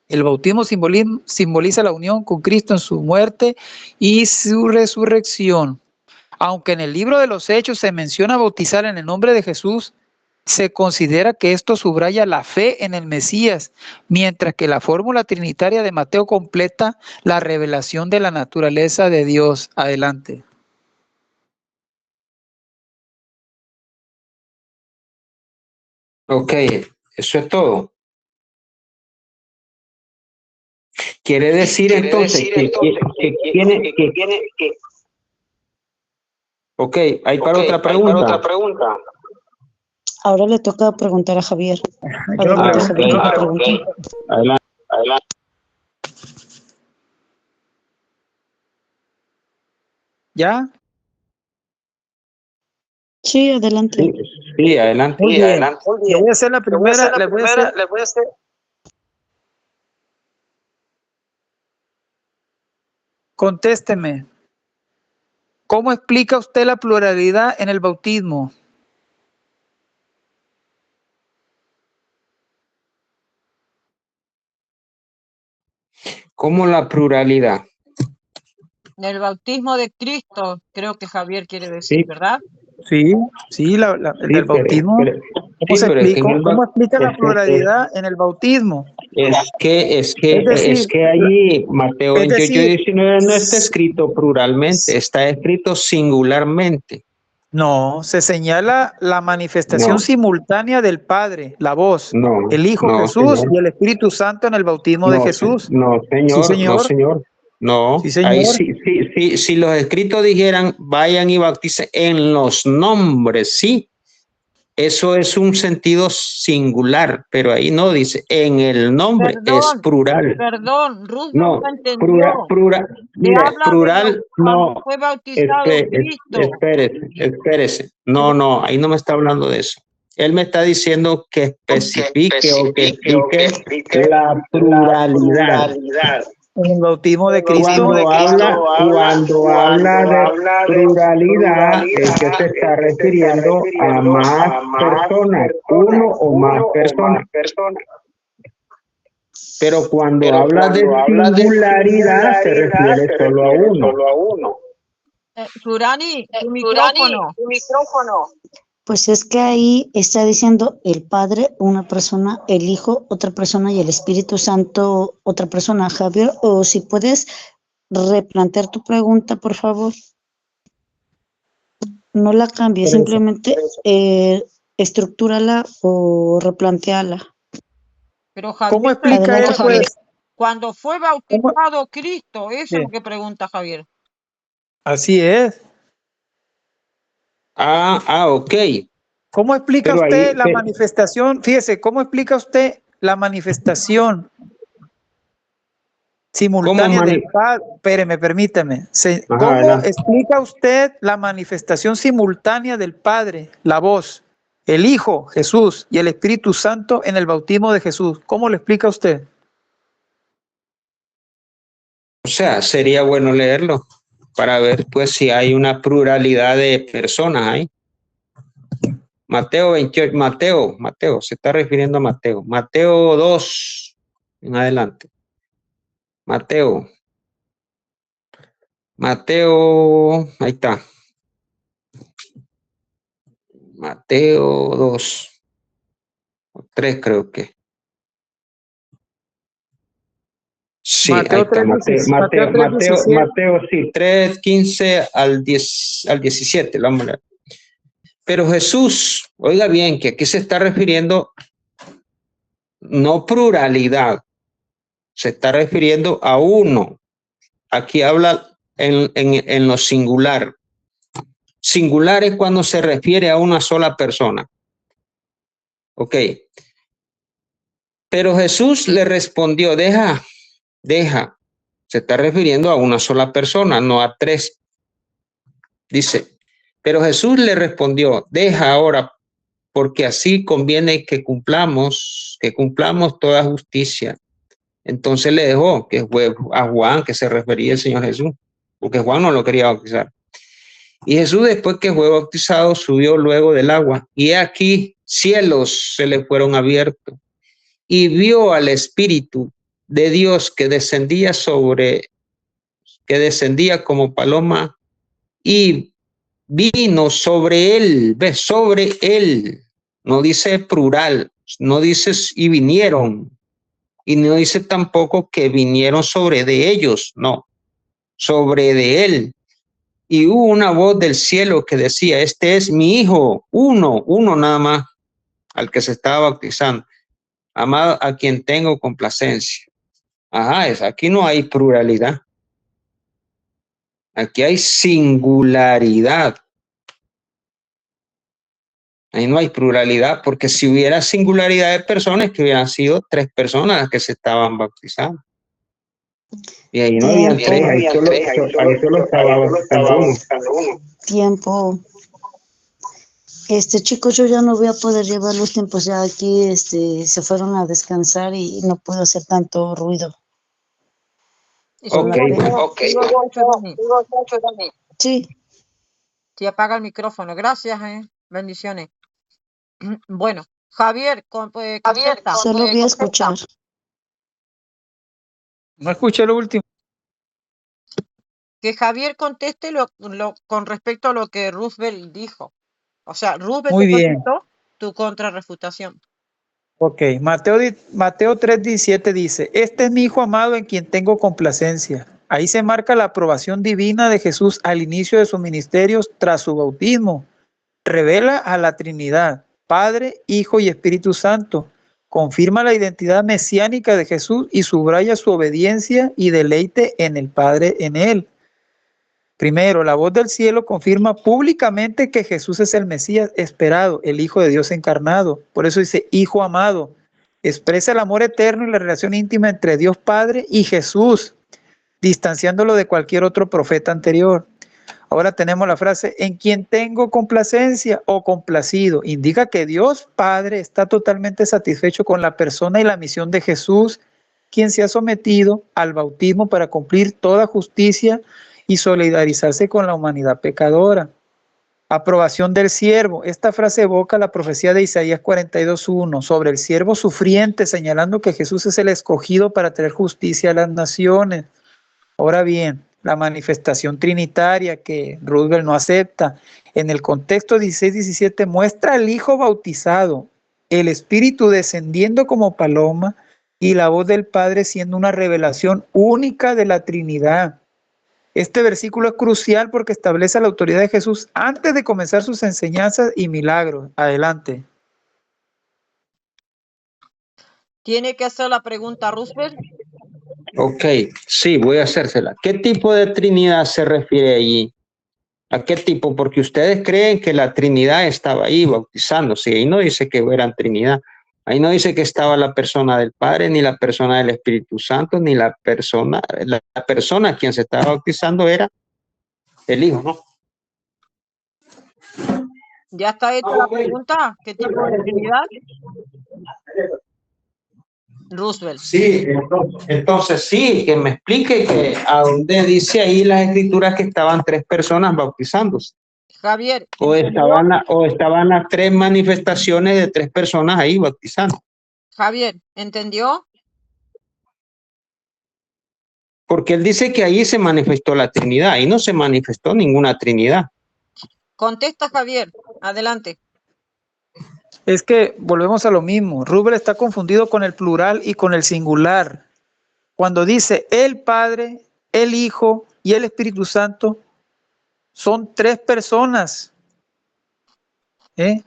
El bautismo simboliza la unión con Cristo en su muerte y su resurrección. Aunque en el libro de los Hechos se menciona bautizar en el nombre de Jesús, se considera que esto subraya la fe en el Mesías, mientras que la fórmula trinitaria de Mateo completa la revelación de la naturaleza de Dios. Adelante. Ok, eso es todo. Quiere decir entonces que ok, hay para otra pregunta. Ahora le toca preguntar a Javier. Adelante, Javier. Adelante. ¿Ya? Sí, adelante. Sí, adelante. Muy bien. Le voy a hacer la primera. Le voy a hacer. Contésteme. ¿Cómo explica usted la pluralidad en el bautismo? ¿Cómo la pluralidad? En el bautismo de Cristo, creo que Javier quiere decir, Sí. ¿verdad? Sí, del bautismo. ¿Cómo explica la pluralidad en el bautismo? Es que allí Mateo 28, 19 no está escrito pluralmente, está escrito singularmente. No, se señala la manifestación No, simultánea del Padre, la voz, no, el Hijo no, Jesús señor. y el Espíritu Santo en el bautismo de No, Jesús. no, Sí, señor, no, señor. señor. Sí, No, ahí señor. sí, sí, sí, si los escritos dijeran, vayan y bauticen en los nombres, sí, eso es un sentido singular, pero ahí no dice, en el nombre es plural. Perdón, Ruth No, no entendió. plural, Se mire, habla de plural, cuando no, fue bautizado Cristo. espérese. No, ahí no me está hablando de eso. Él me está diciendo que especifique o que explique la pluralidad. En el bautismo de Cristo. Cuando habla de pluralidad, es que se está refiriendo a más personas, uno o más personas. Pero cuando habla de singularidad, se refiere solo a uno. Surani, tu micrófono. Pues es que ahí está diciendo el Padre, una persona, el Hijo, otra persona y el Espíritu Santo, otra persona. Javier, o si puedes replantear tu pregunta, por favor. No la cambies, Por eso. simplemente estructúrala o replanteala. Pero Javier, ¿Cómo explica Adelante, él, Javier. pues? cuando fue bautizado Cristo, eso Sí. es lo que pregunta Javier. Así es. Ok. ¿Cómo explica Pero usted ahí, la manifestación? Fíjese, ¿cómo explica usted la manifestación simultánea del Padre? Espéreme, permítame. ¿Cómo adelante. explica usted la manifestación simultánea del Padre, la voz, el Hijo, Jesús y el Espíritu Santo en el bautismo de Jesús? ¿Cómo lo explica usted? O sea, sería bueno leerlo para ver pues si hay una pluralidad de personas ahí. Mateo 28, Mateo, se está refiriendo a Mateo. Mateo 2, en adelante. Mateo, ahí está. Mateo 2, 3 creo que. Sí, Mateo ahí está. 3:17. Mateo, sí, 3, 15 al 17, vamos a leer. Pero Jesús, oiga bien, que aquí se está refiriendo no pluralidad, se está refiriendo a uno. Aquí habla en lo singular. Singular es cuando se refiere a una sola persona. Ok. Pero Jesús le respondió, deja. Se está refiriendo a una sola persona, no a tres. Dice, pero Jesús le respondió, deja ahora, porque así conviene que cumplamos toda justicia. Entonces le dejó, que fue a Juan, que se refería el Señor Jesús, porque Juan no lo quería bautizar. Y Jesús, después que fue bautizado, subió luego del agua, y aquí cielos se le fueron abiertos, y vio al Espíritu de Dios que descendía como paloma, y vino sobre él, ¿ves? Sobre él. No dice plural, no dice y vinieron, y no dice tampoco que vinieron sobre de ellos, no, sobre de él. Y hubo una voz del cielo que decía, este es mi hijo, uno nada más, al que se estaba bautizando, amado, a quien tengo complacencia. Ajá, aquí no hay pluralidad. Aquí hay singularidad. Ahí no hay pluralidad, porque si hubiera singularidad de personas, que hubieran sido 3 personas las que se estaban bautizando. Y ahí no habían 3, ahí solo estaba bautizando uno. Tiempo. Chicos, yo ya no voy a poder llevar los tiempos, ya aquí se fueron a descansar y no puedo hacer tanto ruido. Ok. Sí. Sí, apaga el micrófono. Gracias, bendiciones. Bueno, Javier, contesta. Solo voy a escuchar. No escuché lo último. Que Javier conteste con respecto a lo que Roosevelt dijo. O sea, Roosevelt Muy bien. contestó tu contrarrefutación. Ok, Mateo 3:17 dice, este es mi hijo amado en quien tengo complacencia. Ahí se marca la aprobación divina de Jesús al inicio de su ministerio tras su bautismo. revela a la Trinidad, Padre, Hijo y Espíritu Santo. Confirma la identidad mesiánica de Jesús y subraya su obediencia y deleite en el Padre en él. Primero, la voz del cielo confirma públicamente que Jesús es el Mesías esperado, el Hijo de Dios encarnado. Por eso dice, Hijo amado. Expresa el amor eterno y la relación íntima entre Dios Padre y Jesús, distanciándolo de cualquier otro profeta anterior. Ahora tenemos la frase, en quien tengo complacencia o complacido. Indica que Dios Padre está totalmente satisfecho con la persona y la misión de Jesús, quien se ha sometido al bautismo para cumplir toda justicia y solidarizarse con la humanidad pecadora. Aprobación del siervo. Esta frase evoca la profecía de Isaías 42:1 sobre el siervo sufriente, señalando que Jesús es el escogido para traer justicia a las naciones. Ahora bien, la manifestación trinitaria que Roosevelt no acepta, en el contexto 16-17 muestra al Hijo bautizado, el Espíritu descendiendo como paloma y la voz del Padre siendo una revelación única de la Trinidad. Este versículo es crucial porque establece la autoridad de Jesús antes de comenzar sus enseñanzas y milagros. Adelante. ¿Tiene que hacer la pregunta, Roosevelt? Ok, sí, voy a hacérsela. ¿Qué tipo de Trinidad se refiere allí? ¿A qué tipo? Porque ustedes creen que la Trinidad estaba ahí bautizándose. Ahí no dice que eran Trinidad. Ahí no dice que estaba la persona del Padre, ni la persona del Espíritu Santo, ni la persona a quien se estaba bautizando era el Hijo, ¿no? ¿Ya está hecha la pregunta? ¿Qué tipo de Trinidad? Roosevelt. Sí, entonces sí, que me explique que a dónde dice ahí las escrituras que estaban 3 personas bautizándose. Javier. O estaban las 3 manifestaciones de 3 personas ahí bautizando. Javier, ¿entendió? Porque él dice que ahí se manifestó la Trinidad, ahí no se manifestó ninguna Trinidad. Contesta, Javier. Adelante. Es que volvemos a lo mismo. Roosevelt está confundido con el plural y con el singular. Cuando dice el Padre, el Hijo y el Espíritu Santo, son 3 personas,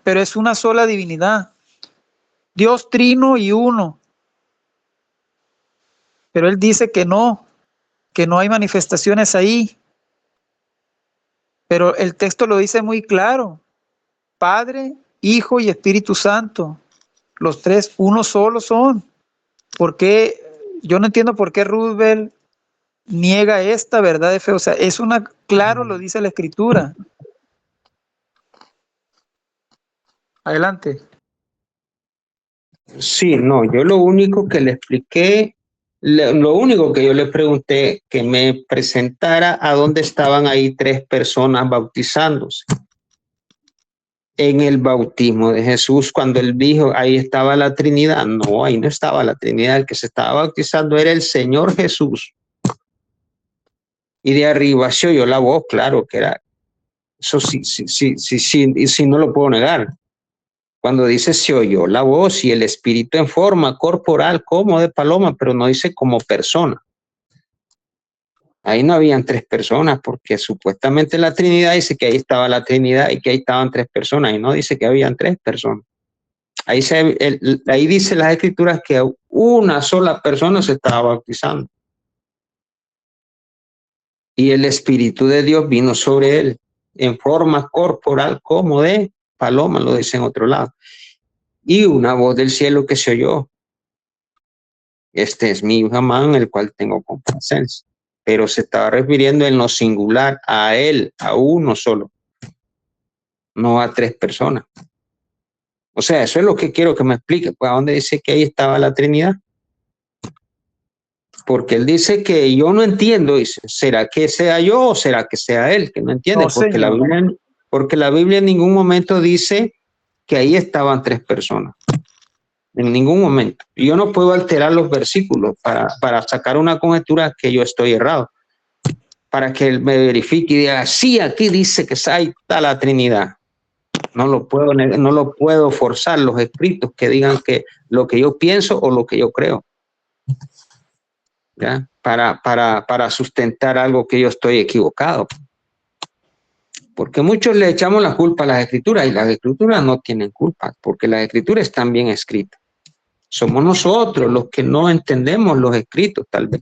pero es una sola divinidad. Dios trino y uno. Pero él dice que no hay manifestaciones ahí. Pero el texto lo dice muy claro. Padre, Hijo y Espíritu Santo. Los 3, uno solo son. ¿Por qué? Yo no entiendo por qué Roosevelt niega esta verdad de fe. O sea, es una, claro lo dice la Escritura. Adelante. Sí, no, yo lo único que le expliqué, lo único que yo le pregunté, que me presentara a dónde estaban ahí 3 personas bautizándose. En el bautismo de Jesús, cuando él dijo, ahí estaba la Trinidad. No, ahí no estaba la Trinidad. El que se estaba bautizando era el Señor Jesús. Y de arriba se oyó la voz, claro que era. Eso sí, y sí, no lo puedo negar. Cuando dice se oyó la voz y el Espíritu en forma corporal como de paloma, pero no dice como persona. Ahí no habían 3 personas, porque supuestamente la Trinidad dice que ahí estaba la Trinidad y que ahí estaban 3 personas, y no dice que habían 3 personas. Ahí dice las Escrituras que una sola persona se estaba bautizando. Y el Espíritu de Dios vino sobre él en forma corporal como de paloma, lo dice en otro lado. Y una voz del cielo que se oyó. Este es mi Hijo amado en el cual tengo complacencia. Pero se estaba refiriendo en lo singular a él, a uno solo, no a 3 personas. O sea, eso es lo que quiero que me explique. Pues, ¿a dónde dice que ahí estaba la Trinidad? Porque él dice que yo no entiendo, dice, ¿será que sea yo o será que sea él? Que no entiende, No, porque la Biblia en ningún momento dice que ahí estaban 3 personas. En ningún momento. Y yo no puedo alterar los versículos para sacar una conjetura que yo estoy errado. Para que él me verifique y diga, sí, aquí dice que ahí está la Trinidad. No lo puedo forzar los escritos que digan que lo que yo pienso o lo que yo creo. ¿Ya? Para sustentar algo que yo estoy equivocado. porque muchos le echamos la culpa a las escrituras y las escrituras no tienen culpa, porque las escrituras están bien escritas. Somos nosotros los que no entendemos los escritos, tal vez.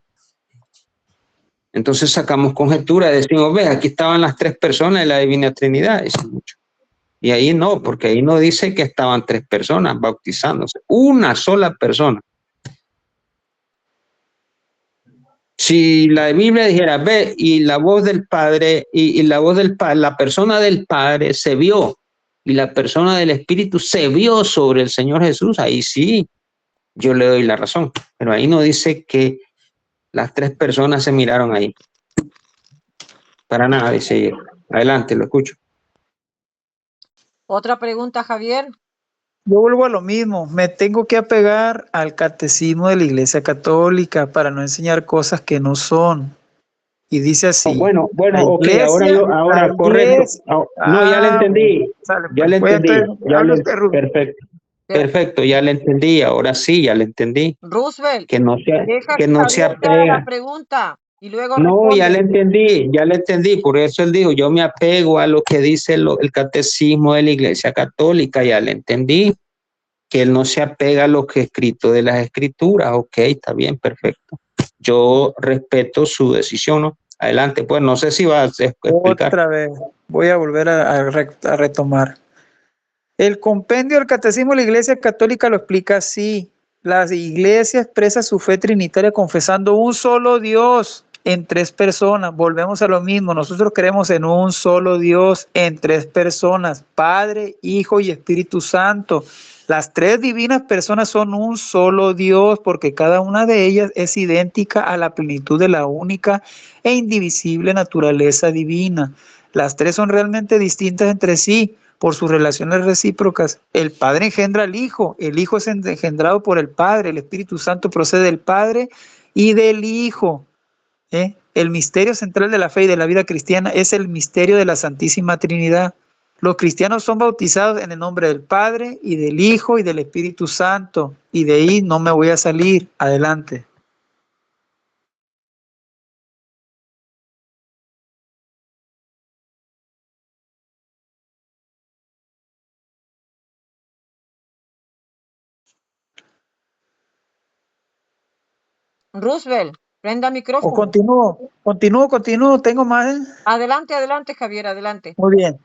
Entonces sacamos conjeturas, decimos, ve, aquí estaban las 3 personas de la Divina Trinidad, dice mucho. Y ahí no, porque ahí no dice que estaban 3 personas bautizándose, una sola persona. Si la Biblia dijera, ve, y la voz del Padre, y la voz del Padre, la persona del Padre se vio, y la persona del Espíritu se vio sobre el Señor Jesús, ahí sí, yo le doy la razón. Pero ahí no dice que las 3 personas se miraron ahí. Para nada, dice. Adelante, lo escucho. Otra pregunta, Javier. Yo vuelvo a lo mismo, me tengo que apegar al catecismo de la Iglesia Católica para no enseñar cosas que no son. Y dice así. Bueno, la ok, iglesia, ahora, la correcto. iglesia. No, ya le entendí. Sale, Ya pues. le entendí. Perfecto. Perfecto, ya le entendí. Ahora sí, ya le entendí. Roosevelt, Que no deja que que no se Javier te haga la apega. pregunta y luego No, ya le responde. entendí. Por eso él dijo, yo me apego a lo que dice el catecismo de la Iglesia Católica. Ya le entendí. Que él no se apega a lo que es escrito de las escrituras. Ok, está bien, perfecto. Yo respeto su decisión, ¿no? Adelante, pues no sé si va a explicar. Otra vez, voy a volver a retomar. El compendio del catecismo de la Iglesia Católica lo explica así. La Iglesia expresa su fe trinitaria confesando un solo Dios en 3 personas. Volvemos a lo mismo. Nosotros creemos en un solo Dios en 3 personas, Padre, Hijo y Espíritu Santo. Las 3 divinas personas son un solo Dios porque cada una de ellas es idéntica a la plenitud de la única e indivisible naturaleza divina. Las 3 son realmente distintas entre sí por sus relaciones recíprocas. El Padre engendra al Hijo, el Hijo es engendrado por el Padre, el Espíritu Santo procede del Padre y del Hijo. El misterio central de la fe y de la vida cristiana es el misterio de la Santísima Trinidad. Los cristianos son bautizados en el nombre del Padre y del Hijo y del Espíritu Santo. Y de ahí no me voy a salir. Adelante. Roosevelt, prenda O micrófono. continúo, tengo más. Adelante, Javier, adelante. Muy bien.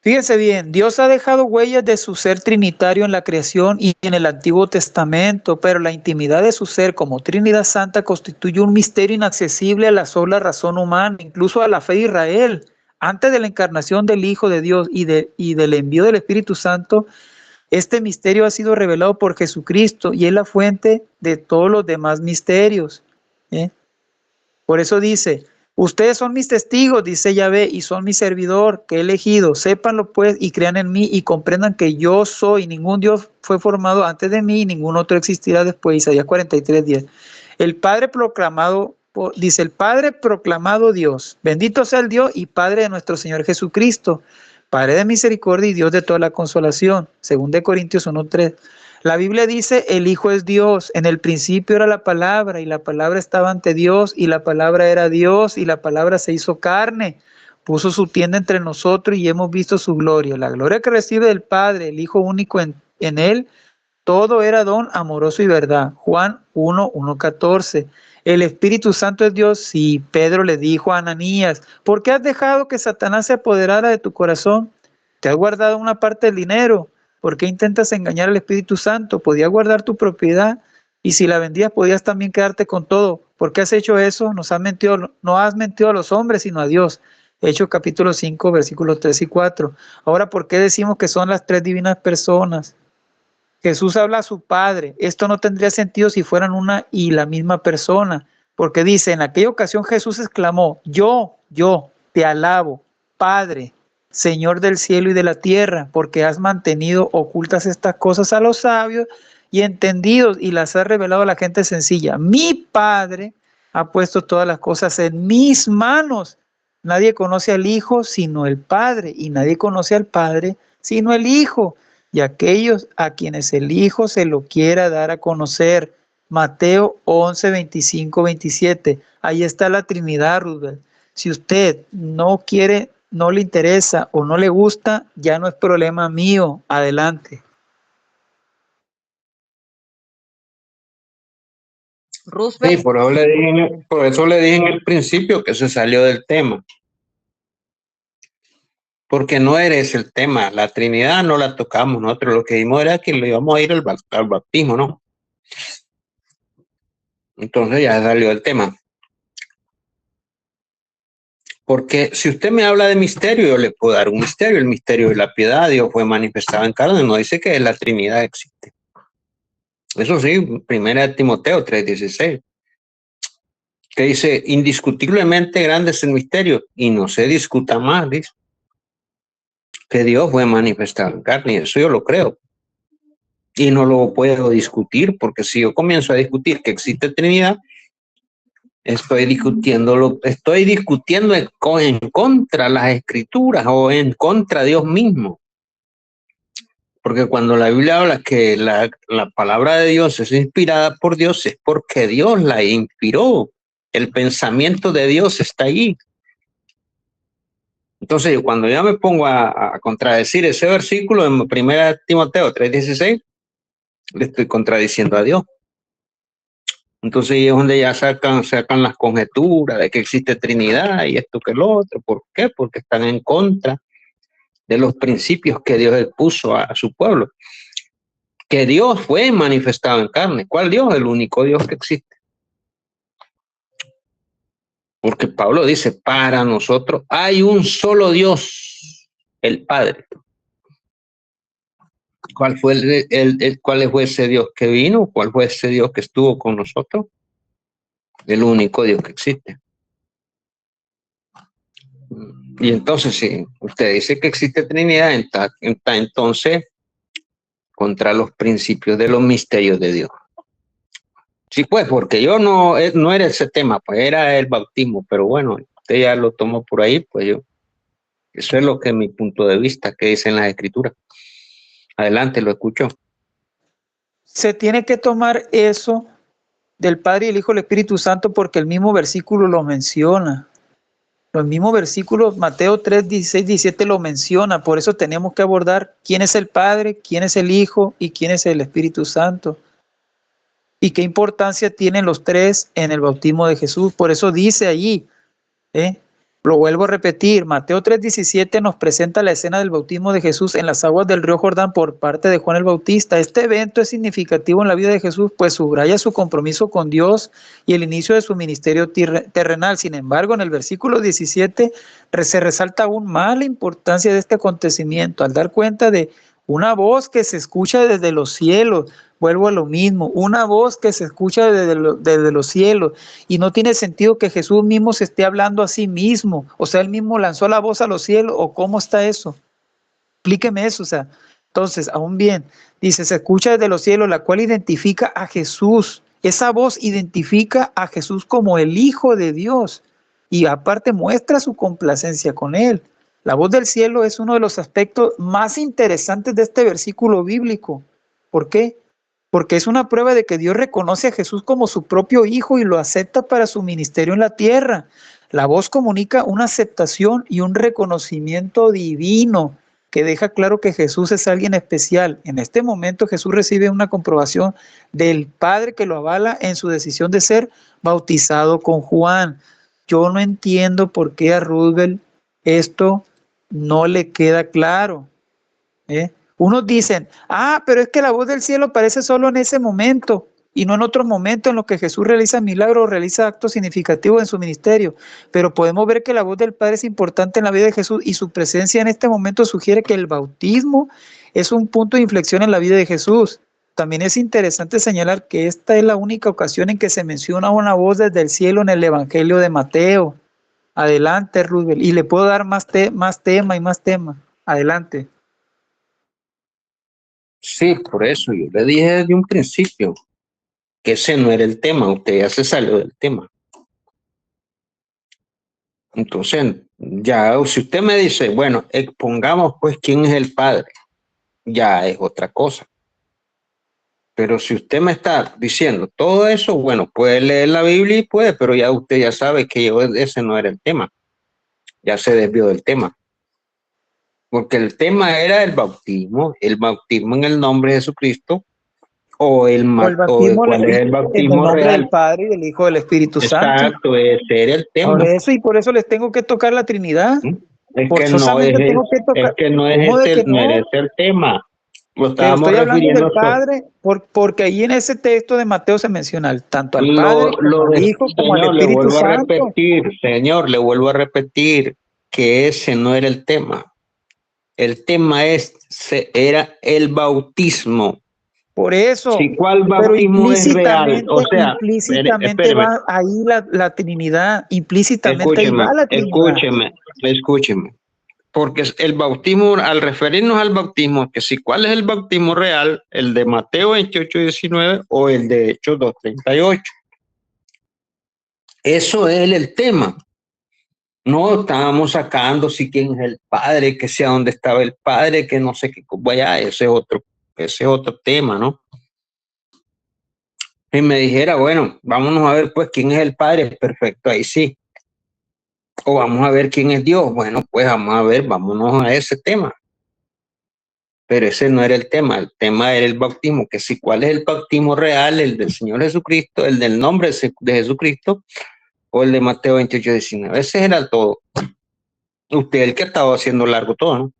Fíjense bien, Dios ha dejado huellas de su ser trinitario en la creación y en el Antiguo Testamento, pero la intimidad de su ser como Trinidad Santa constituye un misterio inaccesible a la sola razón humana, incluso a la fe de Israel. Antes de la encarnación del Hijo de Dios y del envío del Espíritu Santo, este misterio ha sido revelado por Jesucristo y es la fuente de todos los demás misterios. Por eso dice, ustedes son mis testigos, dice Yahvé, y son mi servidor que he elegido. Sépanlo pues y crean en mí y comprendan que yo soy. Ningún Dios fue formado antes de mí y ningún otro existirá después. Isaías 43:10. El Padre proclamado, dice el Padre proclamado Dios. Bendito sea el Dios y Padre de nuestro Señor Jesucristo. Padre de misericordia y Dios de toda la consolación. Según de Corintios 1:3. La Biblia dice, el Hijo es Dios, en el principio era la palabra y la palabra estaba ante Dios y la palabra era Dios y la palabra se hizo carne, puso su tienda entre nosotros y hemos visto su gloria. La gloria que recibe del Padre, el Hijo único en él, todo era don amoroso y verdad. Juan 1:14. El Espíritu Santo es Dios. Sí, Pedro le dijo a Ananías, ¿por qué has dejado que Satanás se apoderara de tu corazón? ¿Te has guardado una parte del dinero? ¿Por qué intentas engañar al Espíritu Santo? Podías guardar tu propiedad y si la vendías podías también quedarte con todo. ¿Por qué has hecho eso? No has mentido a los hombres, sino a Dios. Hechos capítulo 5, versículos 3 y 4. Ahora, ¿por qué decimos que son las 3 divinas personas? Jesús habla a su Padre. Esto no tendría sentido si fueran una y la misma persona, porque dice, en aquella ocasión Jesús exclamó, yo, te alabo, Padre, Señor del cielo y de la tierra, porque has mantenido ocultas estas cosas a los sabios y entendidos y las has revelado a la gente sencilla. Mi Padre ha puesto todas las cosas en mis manos. Nadie conoce al Hijo sino el Padre, y nadie conoce al Padre sino el Hijo, y aquellos a quienes el Hijo se lo quiera dar a conocer. Mateo 11, 25, 27. Ahí está la Trinidad, Rubén. Si usted no quiere no le interesa o no le gusta, ya no es problema mío. Adelante. Sí, Roosevelt, por eso le dije en el principio que se salió del tema, porque no eres el tema. La Trinidad no la tocamos nosotros, lo que vimos era que le íbamos a ir al bautismo, ¿no? Entonces ya salió del tema. Porque si usted me habla de misterio, yo le puedo dar un misterio. El misterio de la piedad, Dios fue manifestado en carne, no dice que la Trinidad existe. Eso sí, 1 Timoteo 3:16, que dice, indiscutiblemente grande es el misterio, y no se discuta más, dice, que Dios fue manifestado en carne, y eso yo lo creo. Y no lo puedo discutir, porque si yo comienzo a discutir que existe Trinidad, estoy discutiendo en contra de las escrituras o en contra de Dios mismo. Porque cuando la Biblia habla que la palabra de Dios es inspirada por Dios, es porque Dios la inspiró. El pensamiento de Dios está ahí. Entonces, cuando ya me pongo a contradecir ese versículo en 1 Timoteo 3:16, le estoy contradiciendo a Dios. Entonces ahí es donde ya sacan las conjeturas de que existe Trinidad y esto que lo otro. ¿Por qué? Porque están en contra de los principios que Dios puso a su pueblo. Que Dios fue manifestado en carne. ¿Cuál Dios? El único Dios que existe. Porque Pablo dice, para nosotros hay un solo Dios, el Padre. ¿Cuál fue cuál fue ese Dios que vino? ¿Cuál fue ese Dios que estuvo con nosotros? El único Dios que existe. Y entonces, si usted dice que existe Trinidad, está entonces contra los principios de los misterios de Dios. Sí, pues, porque yo no era ese tema, pues era el bautismo, pero bueno, usted ya lo tomó por ahí, pues eso es lo que es mi punto de vista, que dice en las Escrituras. Adelante, lo escucho. Se tiene que tomar eso del Padre y el Hijo y el Espíritu Santo porque el mismo versículo lo menciona. Los mismos versículos, Mateo 3, 16, 17 lo menciona. Por eso tenemos que abordar quién es el Padre, quién es el Hijo y quién es el Espíritu Santo. Y qué importancia tienen los tres en el bautismo de Jesús. Por eso dice allí, lo vuelvo a repetir, Mateo 3:17 nos presenta la escena del bautismo de Jesús en las aguas del río Jordán por parte de Juan el Bautista. Este evento es significativo en la vida de Jesús, pues subraya su compromiso con Dios y el inicio de su ministerio terrenal. Sin embargo, en el versículo 17 se resalta aún más la importancia de este acontecimiento al dar cuenta de una voz que se escucha desde los cielos. Vuelvo a lo mismo, una voz que se escucha desde los cielos, y no tiene sentido que Jesús mismo se esté hablando a sí mismo, o sea, él mismo lanzó la voz a los cielos, o cómo está eso, explíqueme eso, o sea, entonces, aún bien, dice, se escucha desde los cielos, la cual identifica a Jesús, esa voz identifica a Jesús como el Hijo de Dios, y aparte muestra su complacencia con él. La voz del cielo es uno de los aspectos más interesantes de este versículo bíblico. ¿Por qué? Porque es una prueba de que Dios reconoce a Jesús como su propio Hijo y lo acepta para su ministerio en la tierra. La voz comunica una aceptación y un reconocimiento divino que deja claro que Jesús es alguien especial. En este momento Jesús recibe una comprobación del Padre que lo avala en su decisión de ser bautizado con Juan. Yo no entiendo por qué a Roosevelt esto no le queda claro, Unos dicen, pero es que la voz del cielo aparece solo en ese momento y no en otros momentos en los que Jesús realiza milagros o realiza actos significativos en su ministerio. Pero podemos ver que la voz del Padre es importante en la vida de Jesús y su presencia en este momento sugiere que el bautismo es un punto de inflexión en la vida de Jesús. También es interesante señalar que esta es la única ocasión en que se menciona una voz desde el cielo en el Evangelio de Mateo. Adelante, Roosevelt. Y le puedo dar más tema. Adelante. Sí, por eso yo le dije desde un principio que ese no era el tema, usted ya se salió del tema. Entonces, ya si usted me dice, bueno, expongamos pues quién es el Padre, ya es otra cosa. Pero si usted me está diciendo todo eso, bueno, puede leer la Biblia y puede, pero ya usted ya sabe que ese no era el tema. Ya se desvió del tema. porque el tema era el bautismo en el nombre de Jesucristo, o el bautismo cuál es el en el bautismo nombre real. del Padre y del Hijo y del Espíritu Santo. Exacto, ese era el tema. Por eso, y por eso les tengo que tocar la Trinidad. Es que Forzosamente tengo que tocar. es que no ¿Cómo de que no no? era ese el tema. Lo Pero estábamos estoy hablando refiriendo del Padre, porque ahí en ese texto de Mateo se menciona tanto al lo, Padre como al Hijo como al señor, le Espíritu vuelvo a Santo. repetir, señor, le vuelvo a repetir que ese no era el tema. El tema era el bautismo. Por eso, Si cuál pero bautismo es real, o sea, implícitamente espéreme, va ahí la Trinidad, implícitamente ahí va la Trinidad. escúcheme. Porque el bautismo, al referirnos al bautismo, que si cuál es el bautismo real, el de Mateo 28:19 o el de Hechos 2:38. Eso es el tema. No estábamos sacando si quién es el Padre, que sea dónde estaba el Padre, que no sé qué, vaya, ese es otro tema, ¿no? Y me dijera, bueno, vámonos a ver pues quién es el Padre, perfecto, ahí sí. O vamos a ver quién es Dios, bueno, pues vamos a ver, vámonos a ese tema. Pero ese no era el tema era el bautismo, que si cuál es el bautismo real, el del Señor Jesucristo, el del nombre de Jesucristo, o el de Mateo 28:19. Ese era todo. Usted el que estaba haciendo largo todo,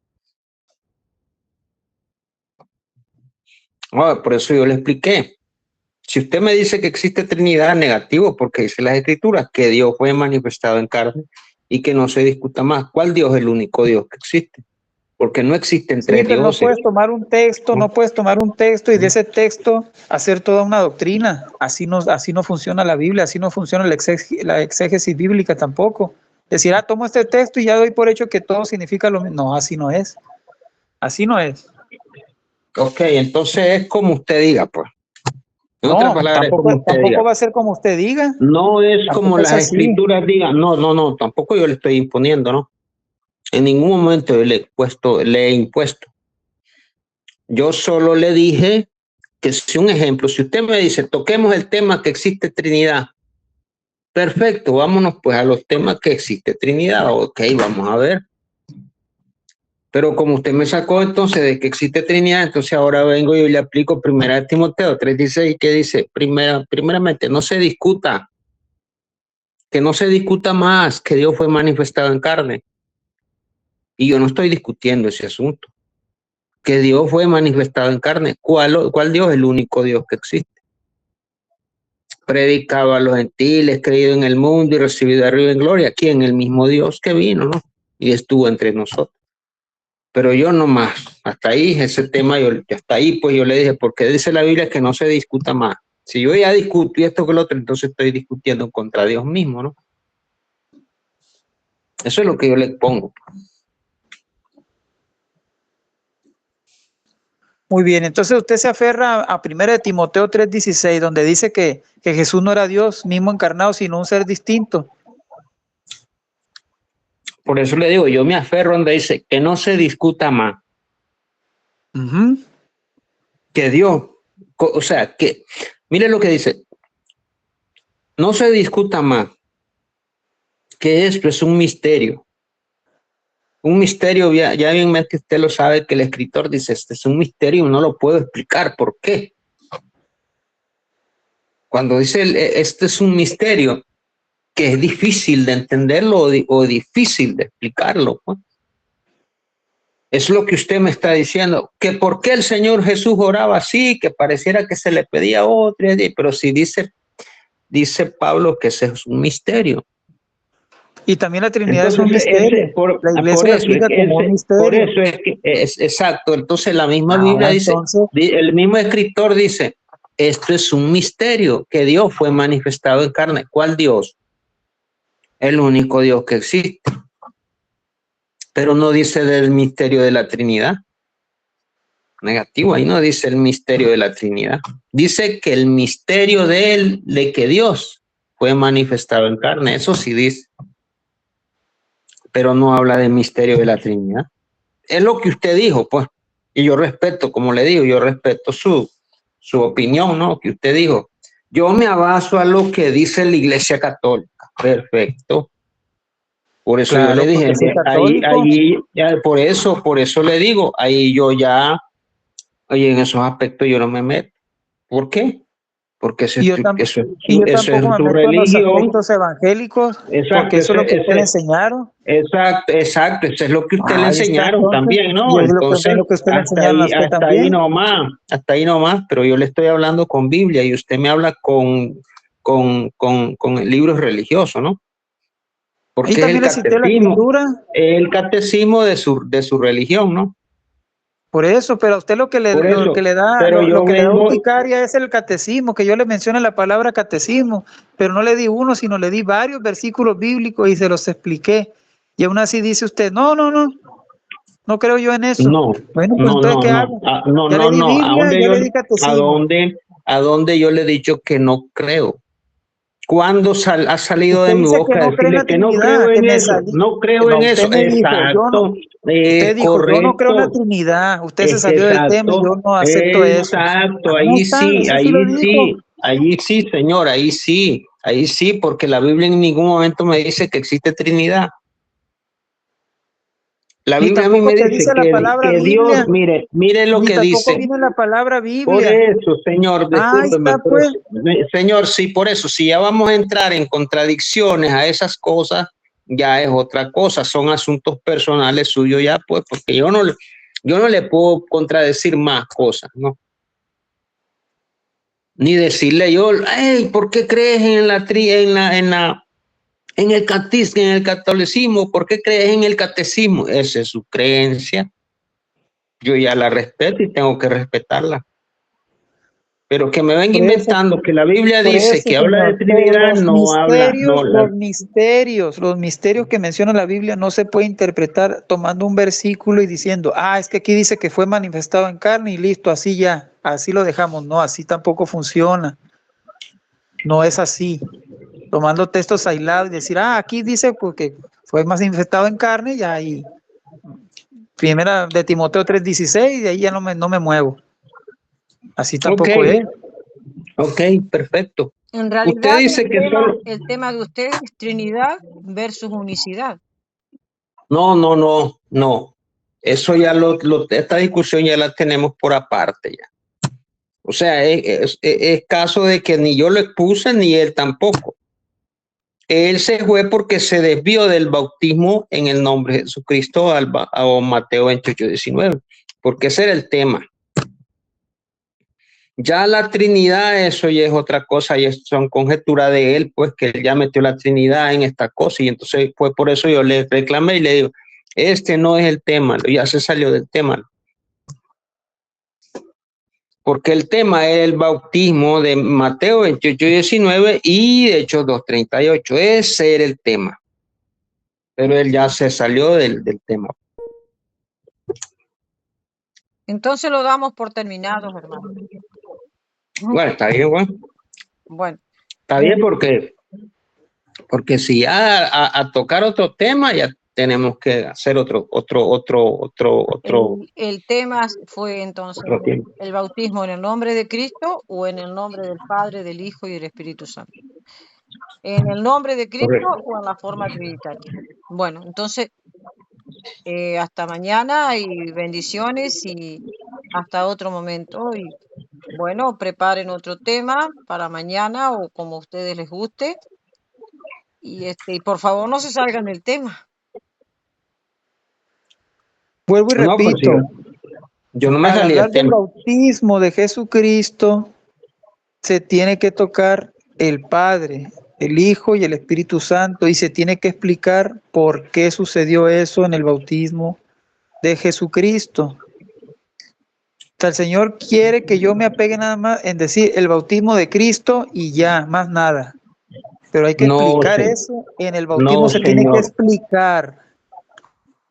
¿no? Por eso yo le expliqué. Si usted me dice que existe Trinidad, negativo, porque dice las Escrituras que Dios fue manifestado en carne y que no se discuta más. ¿Cuál Dios es el único Dios que existe? Porque no existen tres pero dioses. no puedes tomar un texto, y de ese texto hacer toda una doctrina. Así no funciona la Biblia, así no funciona la exégesis bíblica tampoco. Decir, tomo este texto y ya doy por hecho que todo significa lo mismo. No, así no es. Así no es. Ok, entonces es como usted diga, pues. En otras palabras, tampoco va a ser como usted diga. No es Tampoco como es las así. Escrituras digan. No, tampoco yo le estoy imponiendo, ¿no? En ningún momento le he impuesto. Yo solo le dije que si un ejemplo, si usted me dice, toquemos el tema que existe Trinidad, perfecto, vámonos pues a los temas que existe Trinidad. Ok, vamos a ver. Pero como usted me sacó entonces de que existe Trinidad, entonces ahora vengo y le aplico 1 Timoteo 3:16, que dice, primeramente, no se discuta, que no se discuta más que Dios fue manifestado en carne. Y yo no estoy discutiendo ese asunto. Que Dios fue manifestado en carne. ¿Cuál Dios? El único Dios que existe. Predicado a los gentiles, creído en el mundo y recibido arriba en gloria. ¿Quién? El mismo Dios que vino, ¿no? Y estuvo entre nosotros. Pero yo no más. Hasta ahí, ese tema, hasta ahí, pues yo le dije, porque dice la Biblia que no se discuta más. Si yo ya discuto y esto que lo otro, entonces estoy discutiendo contra Dios mismo, ¿no? Eso es lo que yo le pongo. Muy bien, entonces usted se aferra a 1 Timoteo 3:16, donde dice que Jesús no era Dios mismo encarnado, sino un ser distinto. Por eso le digo, yo me aferro donde dice que no se discuta más. Que Dios, o sea, que, mire lo que dice, no se discuta más, que esto es un misterio. Un misterio, ya bien que usted lo sabe, que el escritor dice, este es un misterio, no lo puedo explicar, ¿por qué? Cuando dice, este es un misterio, que es difícil de entenderlo o difícil de explicarlo, ¿no? Es lo que usted me está diciendo, que por qué el Señor Jesús oraba así, que pareciera que se le pedía a otro, pero si dice Pablo que ese es un misterio. Y también la Trinidad Entonces, es un misterio. La Iglesia lo explica como un misterio. Por eso es que es exacto. Entonces la misma Ahora, Biblia dice, el mismo escritor dice, esto es un misterio, que Dios fue manifestado en carne. ¿Cuál Dios? El único Dios que existe. Pero no dice del misterio de la Trinidad. Negativo, ahí no dice el misterio de la Trinidad. Dice que el misterio de que Dios fue manifestado en carne. Eso sí dice. Pero no habla del misterio de la Trinidad. Es lo que usted dijo, pues, y yo respeto, como le digo, yo respeto su opinión, ¿no? Que usted dijo. Yo me abaso a lo que dice la Iglesia Católica. Perfecto. Por eso Claro, yo le dije, porque soy católico. por eso le digo, ahí yo ya, oye, en esos aspectos yo no me meto. ¿Por qué? Porque Y yo, y yo eso tampoco es me tu meto en los religión. aspectos evangélicos, porque Exacto, eso es lo que usted le enseñaron. exacto, eso es lo que usted le Ahí está, enseñaron entonces. también, Y ¿no? es lo que, Entonces, lo que usted le enseñaron a usted también. hasta ahí nomás, pero yo le estoy hablando con Biblia y usted me habla con libros religiosos, ¿no? Ahí Porque es también le cité la escritura. el catecismo de su religión, ¿no? Por eso, pero a usted lo que Por lo eso, que le da, pero lo yo que le da vengo, urticaria es el catecismo, que yo le mencioné la palabra catecismo, pero no le di uno, sino le di varios versículos bíblicos y se los expliqué. Y aún así dice usted, no creo yo en eso. no, Bueno, pues no, entonces, no, ¿qué no, hago? no, Ya le no, di no, Biblia, ya le di catecismo. a dónde yo le he dicho que no creo. ¿Cuándo ha salido Usted de mi dice que boca no cree en la decirle que no Trinidad, creo que en me eso? salí. No creo No, en usted eso. me dijo, Exacto, usted dijo, yo no creo en la correcto. Trinidad. Usted se salió del tema y yo no acepto eso. Exacto, Ahí está, eso sí lo dijo. allí sí, señor, ahí sí, porque la Biblia en ningún momento me dice que existe Trinidad. La Ni Biblia a mí tampoco me te dice dice la palabra que Dios, Biblia, mire lo ni que tampoco dice. viene la palabra Por Biblia. eso, señor, Ahí discúlpeme, está, pero pues. señor, sí, por eso, si ya vamos a entrar en contradicciones a esas cosas, ya es otra cosa, son asuntos personales suyos ya, pues, porque yo no le puedo contradecir más cosas, ¿no? Ni decirle yo, hey, ¿por qué crees en el catecismo, en el catolicismo? ¿Por qué crees en el catecismo? Esa es su creencia. Yo ya la respeto y tengo que respetarla. Pero que me venga inventando que la Biblia Por dice eso, que habla de señor, pero Trinidad, no habla, no. los misterios que menciona la Biblia no se puede interpretar tomando un versículo y diciendo, es que aquí dice que fue manifestado en carne y listo, así ya, así lo dejamos. No, así tampoco funciona. No es así. Tomando textos aislados y decir, aquí dice porque fue manifestado en carne y ahí. Primera de Timoteo 3:16 y de ahí ya no me muevo. Así tampoco es. Ok, perfecto. En Usted realidad dice que solo... el tema de ustedes es Trinidad versus unicidad. No. Eso ya esta discusión ya la tenemos por aparte ya. O sea, es caso de que ni yo lo expuse ni él tampoco. Él se fue porque se desvió del bautismo en el nombre de Jesucristo a Mateo 28:19, porque ese era el tema. Ya la Trinidad, eso ya es otra cosa, y son conjeturas de él, pues que él ya metió la Trinidad en esta cosa, y entonces fue por eso yo le reclamé y le digo, este no es el tema, ya se salió del tema. Porque el tema es el bautismo de Mateo 28:19 y de Hechos 2:38, ese era el tema. Pero él ya se salió del tema. Entonces lo damos por terminados, hermano. Bueno, está bien, bueno. Bueno. Está bien porque si ya a tocar otro tema, ya tenemos que hacer otro. El tema fue entonces el bautismo en el nombre de Cristo o en el nombre del Padre, del Hijo y del Espíritu Santo. En el nombre de Cristo. Correcto. O en la forma trinitaria. Bueno, entonces hasta mañana y bendiciones y hasta otro momento. Y bueno, preparen otro tema para mañana o como a ustedes les guste. Y por favor no se salgan del tema. Vuelvo y repito. Yo no me al salí hablar del tema. Del bautismo de Jesucristo, se tiene que tocar el Padre, el Hijo y el Espíritu Santo, y se tiene que explicar por qué sucedió eso en el bautismo de Jesucristo. O sea, el Señor quiere que yo me apegue nada más en decir el bautismo de Cristo y ya, más nada. Pero hay que explicar eso. En el bautismo se tiene que explicar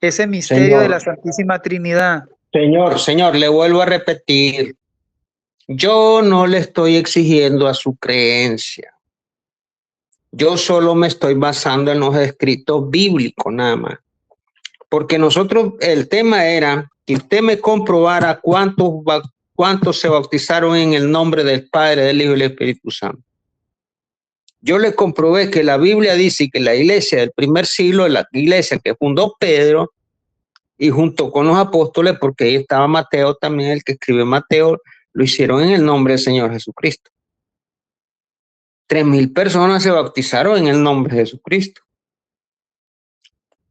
ese misterio de la Santísima Trinidad. Señor, le vuelvo a repetir. Yo no le estoy exigiendo a su creencia. Yo solo me estoy basando en los escritos bíblicos nada más. Porque nosotros, el tema era que usted me comprobara cuántos se bautizaron en el nombre del Padre, del Hijo y del Espíritu Santo. Yo le comprobé que la Biblia dice que la iglesia del primer siglo, la iglesia que fundó Pedro, y junto con los apóstoles, porque ahí estaba Mateo también, el que escribe Mateo, lo hicieron en el nombre del Señor Jesucristo. 3,000 personas se bautizaron en el nombre de Jesucristo.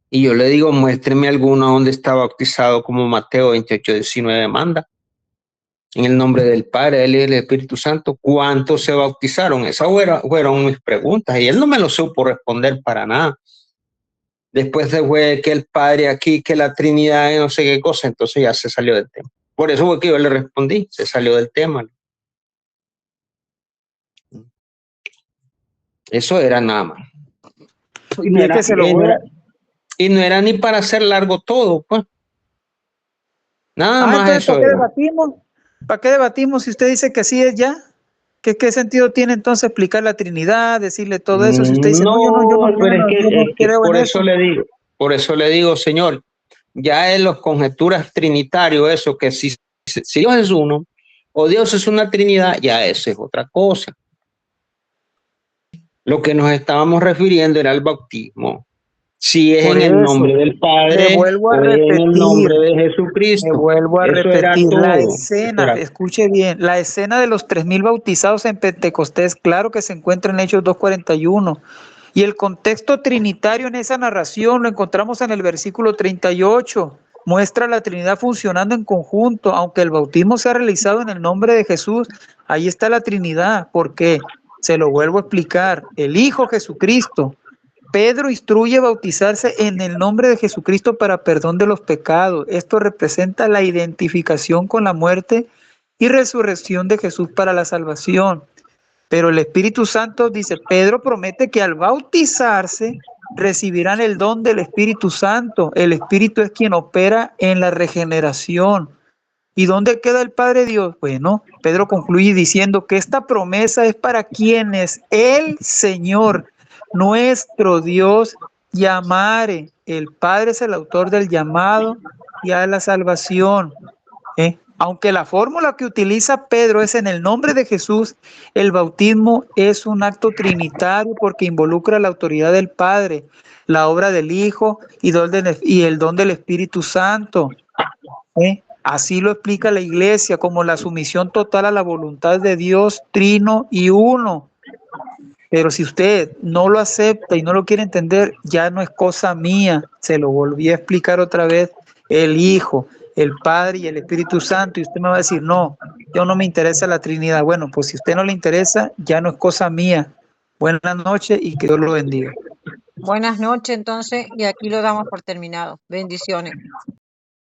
Y yo le digo, muéstreme alguno donde está bautizado como Mateo 28:19 manda. En el nombre del Padre, del Hijo y del Espíritu Santo. ¿Cuántos se bautizaron? Esas fueron mis preguntas y él no me lo supo responder para nada. Después fue que el Padre aquí, que la Trinidad y no sé qué cosa, entonces ya se salió del tema. Por eso fue que yo le respondí, se salió del tema. Eso era nada más. Y no era ni para hacer largo todo, pues. Nada más entonces, eso. ¿Para qué debatimos si usted dice que así es ya? ¿Qué sentido tiene entonces explicar la Trinidad, decirle todo eso? Si usted dice, por eso le digo, señor, ya en las conjeturas trinitarios, eso que si Dios es uno o Dios es una Trinidad, ya eso es otra cosa. Lo que nos estábamos refiriendo era el bautismo. Si es en el nombre del Padre o en el nombre de Jesucristo. Me vuelvo a repetir la escena, escuche bien, la escena de los 3,000 bautizados en Pentecostés, claro que se encuentra en Hechos 2:41. Y el contexto trinitario en esa narración lo encontramos en el versículo 38. Muestra la Trinidad funcionando en conjunto, aunque el bautismo sea realizado en el nombre de Jesús, ahí está la Trinidad. ¿Por qué? Se lo vuelvo a explicar. El Hijo Jesucristo, Pedro instruye a bautizarse en el nombre de Jesucristo para perdón de los pecados. Esto representa la identificación con la muerte y resurrección de Jesús para la salvación. Pero el Espíritu Santo, dice, Pedro promete que al bautizarse recibirán el don del Espíritu Santo. El Espíritu es quien opera en la regeneración. ¿Y dónde queda el Padre Dios? Bueno, Pedro concluye diciendo que esta promesa es para quienes el Señor, nuestro Dios, llamare. El Padre es el autor del llamado y a la salvación. Aunque la fórmula que utiliza Pedro es en el nombre de Jesús, el bautismo es un acto trinitario porque involucra la autoridad del Padre, la obra del Hijo y el don del Espíritu Santo. Así lo explica la Iglesia como la sumisión total a la voluntad de Dios, trino y uno. Pero si usted no lo acepta y no lo quiere entender, ya no es cosa mía. Se lo volví a explicar otra vez. El Hijo, el Padre y el Espíritu Santo. Y usted me va a decir, no, yo no me interesa la Trinidad. Bueno, pues si a usted no le interesa, ya no es cosa mía. Buenas noches y que Dios lo bendiga. Buenas noches entonces, y aquí lo damos por terminado. Bendiciones.